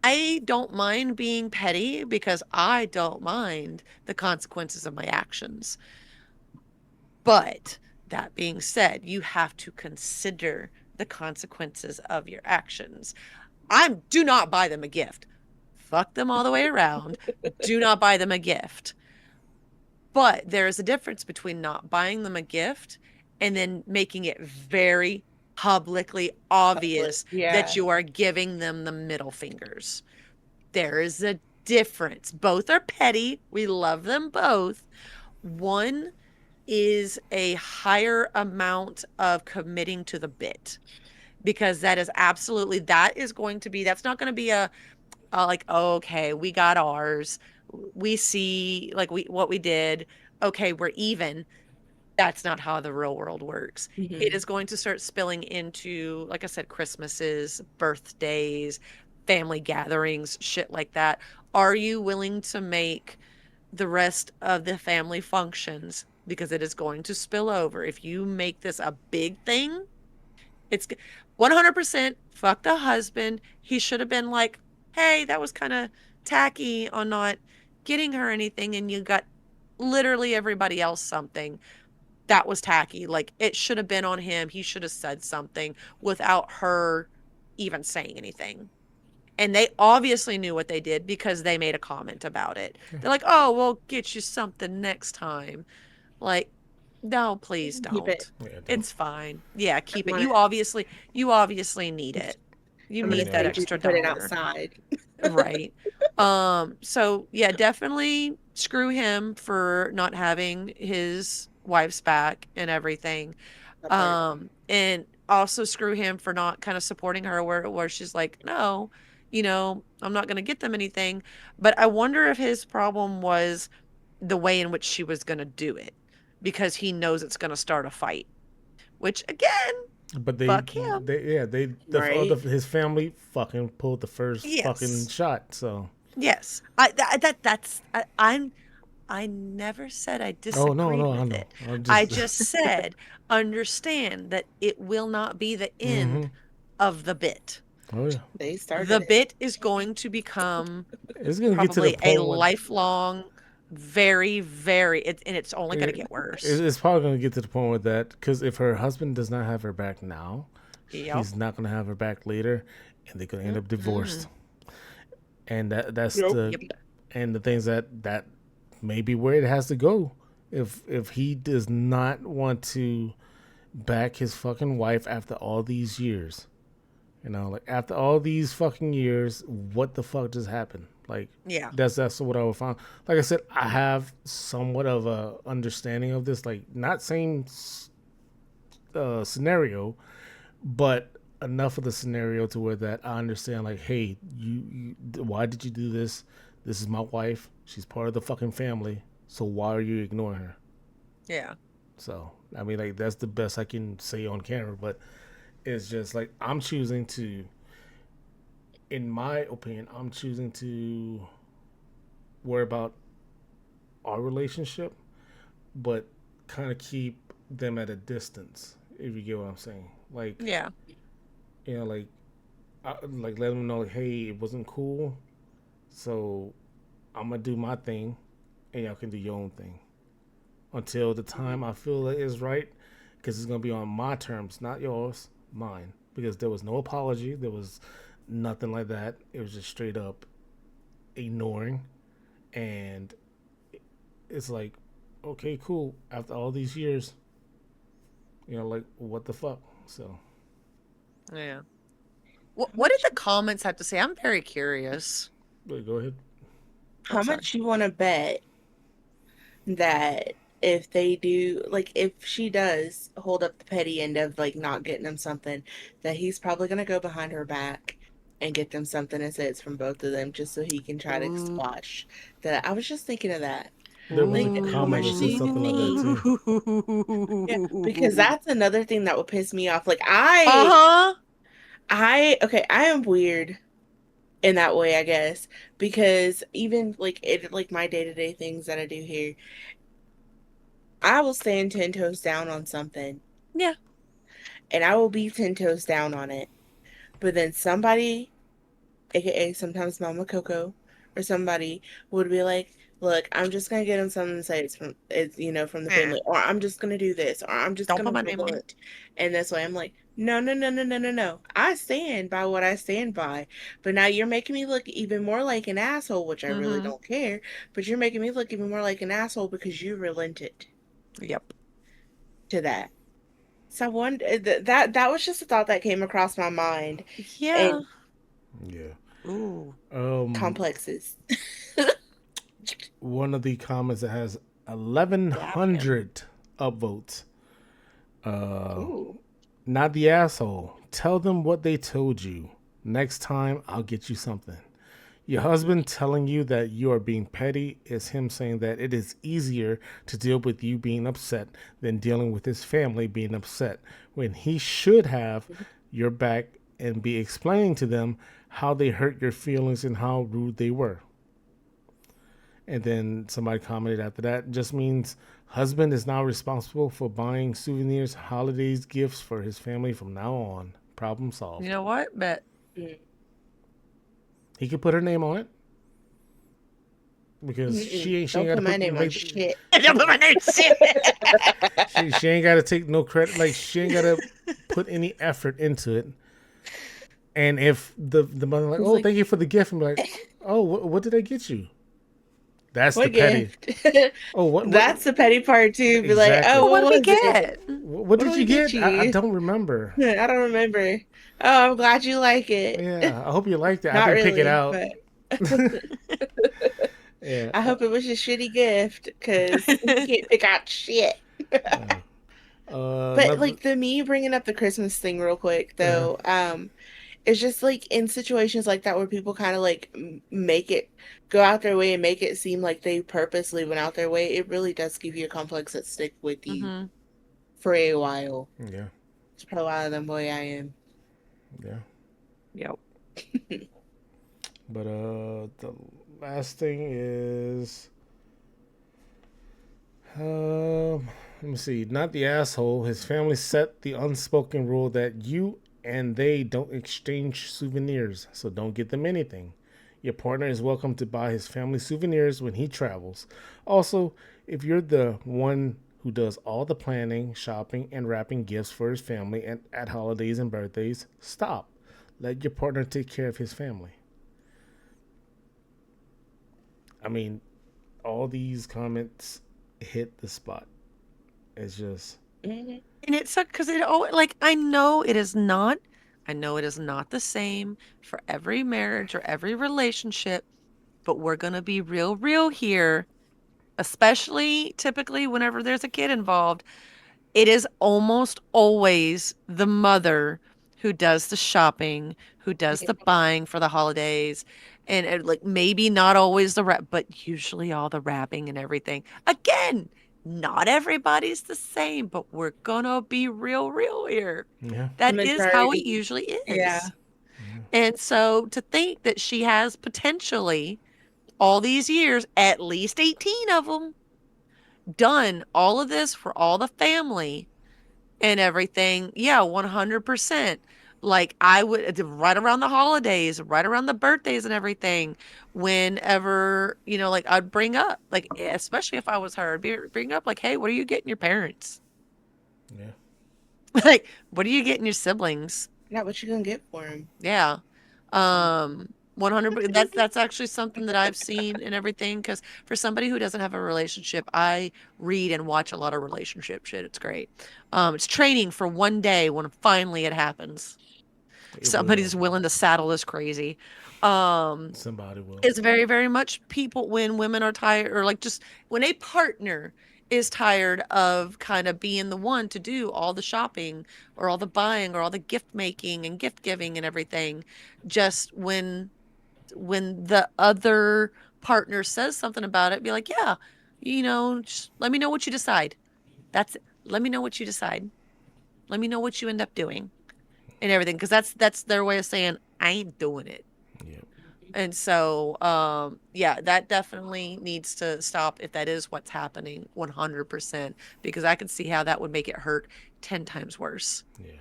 I don't mind being petty because I don't mind the consequences of my actions. But that being said, you have to consider the consequences of your actions. Do not buy them a gift. Fuck them all the way around. Do not buy them a gift. But there is a difference between not buying them a gift and then making it very publicly Public. obvious that Yeah. you are giving them the middle fingers. There is a difference. Both are petty. We love them both. One is a higher amount of committing to the bit because that is going to be, that's not going to be like, oh, okay, we got ours. We see like what we did. Okay, we're even. That's not how the real world works. It Hmm. is going to start spilling into, like I said, Christmases, birthdays, family gatherings, shit like that. Are you willing to make the rest of the family functions? Because it is going to spill over. If you make this a big thing, it's 100% fuck the husband. He should have been like, hey, that was kind of tacky on not getting her anything, and you got literally everybody else something. That was tacky. Like, it should have been on him. He should have said something without her even saying anything. And they obviously knew what they did because they made a comment about it. They're like, oh, we'll get you something next time. Like, no, please Keep it. don't. Yeah, don't. It's fine. Yeah, I'm keep it. gonna, You obviously need it. You I'm gonna need that Yeah. stage you extra to put it dollar. outside. Right. So yeah, definitely screw him for not having his wife's back and everything. That part. And also screw him for not kind of supporting her where she's like, no, I'm not gonna get them anything. But I wonder if his problem was the way in which she was gonna do it, because he knows it's gonna start a fight. Which again, But fuck him. the Right? his family fucking pulled the first fucking Yes. shot. So, Yes. I never said I oh no, disagreed no, I with know. it. I'm I just, just said understand that it will not be the mm-hmm. end of the bit. Oh yeah, They The started it. bit is going to become it's gonna get to the probably a point where lifelong, and it's only going to it, get worse. it's probably gonna get to the point with that because if her husband does not have her back now, Yep. he's not gonna have her back later, and they're gonna end up divorced. Mm-mm. And that's Nope. the Yep. and the things that may be where it has to go. If he does not want to back his fucking wife after all these years, like after all these fucking years, what the fuck just happened? Like Yeah. that's what I would find. Like I said, I have somewhat of a understanding of this. Like not same scenario, but enough of the scenario to where that I understand. Like, hey, why did you do this? This is my wife. She's part of the fucking family. So why are you ignoring her? Yeah. So I mean, like that's the best I can say on camera. But it's just like I'm choosing to, in my opinion, I'm choosing to worry about our relationship, but kind of keep them at a distance. If you get what I'm saying, like Yeah. like like let them know, like, hey, it wasn't cool. So I'm gonna do my thing, and y'all can do your own thing until the time I feel it is right, because it's gonna be on my terms, not yours, mine. Because there was no apology, there was nothing like that. It was just straight up ignoring, and it's like, okay, cool. After all these years, like what the fuck. So Yeah. How What did much the comments have to say? I'm very curious. wait, go ahead. Oh, how sorry. much you wanna bet that if they do, like, if she does hold up the petty end of like not getting them something, that he's probably gonna go behind her back and get them something and say it's from both of them just so he can try to Ooh. squash that. I was just thinking of that. There was a Like, how comment that much do said you something like that think? too. Yeah, because Ooh. that's another thing that would piss me off. Like, Uh-huh. okay, I am weird in that way, I guess, because even like it, like my day-to-day things that I do here, I will stand 10 toes down on something Yeah. and I will be 10 toes down on it. But then somebody, aka sometimes Mama Coco or somebody, would be like, "Look, I'm just gonna get him something to say it's from the Eh. family, or I'm just gonna do this, or I'm just Don't put gonna my name Google on it. it." And that's why I'm like, "No, no, no, no, no, no, no. I stand by what I stand by. But now you're making me look even more like an asshole, which I really Mm-hmm. don't care. But you're making me look even more like an asshole because you relented Yep. to that." So I wonder that was just a thought that came across my mind, Yeah. and Yeah. Ooh. Um, complexes. one of the comments that has Napkin. 1,100 upvotes. Uh, Ooh. Not the asshole. Tell them what they told you. Next time, I'll get you something. Your husband telling you that you are being petty is him saying that it is easier to deal with you being upset than dealing with his family being upset when he should have your back and be explaining to them how they hurt your feelings and how rude they were. And then somebody commented after that just means husband is now responsible for buying souvenirs, holidays, gifts for his family from now on. Problem You solved. know what? But Mm. He could put her name on it because Mm-mm. she ain't Don't got to put my put name on make shit. don't put my name shit. she ain't got to take no credit, like she ain't got to put any effort into it. And if the mother like, It's oh, like, thank you for the gift, I'm like, oh, what did I get you? That's the what petty. gift? Oh, what That's the petty part too. Be like, oh, exactly? Well, what what did we was it? get? What What did do you we get get? I you? don't remember. I don't remember. Oh, I'm glad you like it. Yeah, I hope you liked it. I Not didn't pick it really, out. but Yeah. I hope it was a shitty gift because you can't pick out shit. But Another. like the me bringing up the Christmas thing real quick Uh, though, it's just like in situations like that where people kind of like make it go out their way and make it seem like they purposely went out their way. It really does give you a complex that stick with you Mm-hmm. for a while. yeah, It's probably why them boy I am. yeah. Yep. But the last thing is let me see. Not the asshole. His family set the unspoken rule that you and they don't exchange souvenirs, so don't get them anything. Your partner is welcome to buy his family souvenirs when he travels. Also, if you're the one who does all the planning, shopping, and wrapping gifts for his family and at holidays and birthdays, stop. Let your partner take care of his family. I mean, all these comments hit the spot. It's just Hmm. And it sucked because it oh like I know it is not. I know it is not the same for every marriage or every relationship, but we're gonna be real here, especially typically whenever there's a kid involved. It is almost always the mother who does the shopping, who does the buying for the holidays, and like maybe not always the wrap, but usually all the wrapping and everything. Again, not everybody's the same, but we're gonna be real here. yeah, The That is how it majority, usually yeah. is. And so to think that she has potentially all these years, at least 18 of them, done all of this for all the family and everything. Yeah, 100%. Like I would right around the holidays, right around the birthdays and everything, whenever, like I'd bring up, like, especially if I was her, bring up like, hey, what are you getting your parents? yeah. Like, what are you getting your siblings? Not what you gonna get for him. Yeah. 100 that's actually something that I've seen and everything because for somebody who doesn't have a relationship, I read and watch a lot of relationship shit. It's great. It's training for one day when finally it happens. It will. Somebody's willing to saddle this crazy. Um, Somebody will. it's very much people when women are tired or like just when a partner is tired of kind of being the one to do all the shopping or all the buying or all the gift making and gift giving and everything. Just when the other partner says something about it, be like, yeah, Just let me know what you decide. That's it. Let me know what you decide. Let me know what you end up doing and everything, because that's their way of saying I ain't doing it. Yeah. And so, yeah, that definitely needs to stop if that is what's happening 100%, because I can see how that would make it hurt 10 times worse Yeah.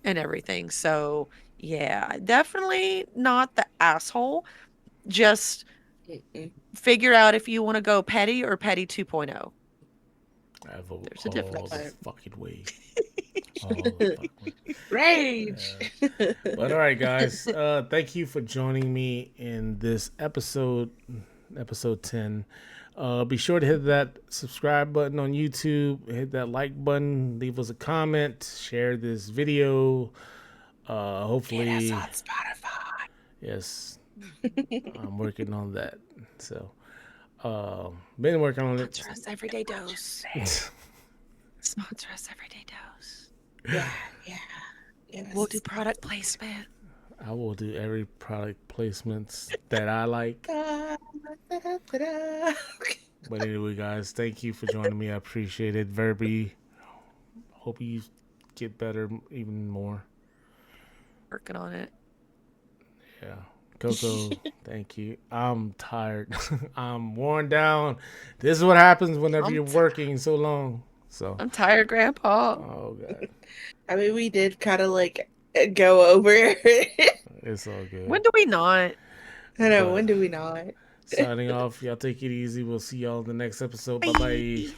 and everything. So, yeah, definitely not the asshole. Just Mm-mm. figure out if you want to go petty or petty 2.0. I vote There's a all the difference. But fucking way. All the fucking way. rage. But all right, guys. Thank you for joining me in this episode 10. Be sure to hit that subscribe button on YouTube, hit that like button, leave us a comment, share this video. Get us Hopefully, on Spotify. yes, I'm working on that. So, been working on it. Sponsor us everyday dose. Just Sponsor us everyday dose. yeah, yeah. Give We'll us a do product placement. I will do every product placements that I like. da, da, da, da, da. But anyway, guys, thank you for joining me. I appreciate it. Verby, hope you get better even more. Working on it. Yeah. CoCo, thank you. I'm tired. I'm worn down. This is what happens whenever I'm you're working so long. So, I'm tired, Grandpa. oh god, I mean, we did kind of like go over. I it's all good. When do we not? know, But when do we not? signing off. Y'all take it easy. We'll see y'all in the next episode. Bye Bye. bye.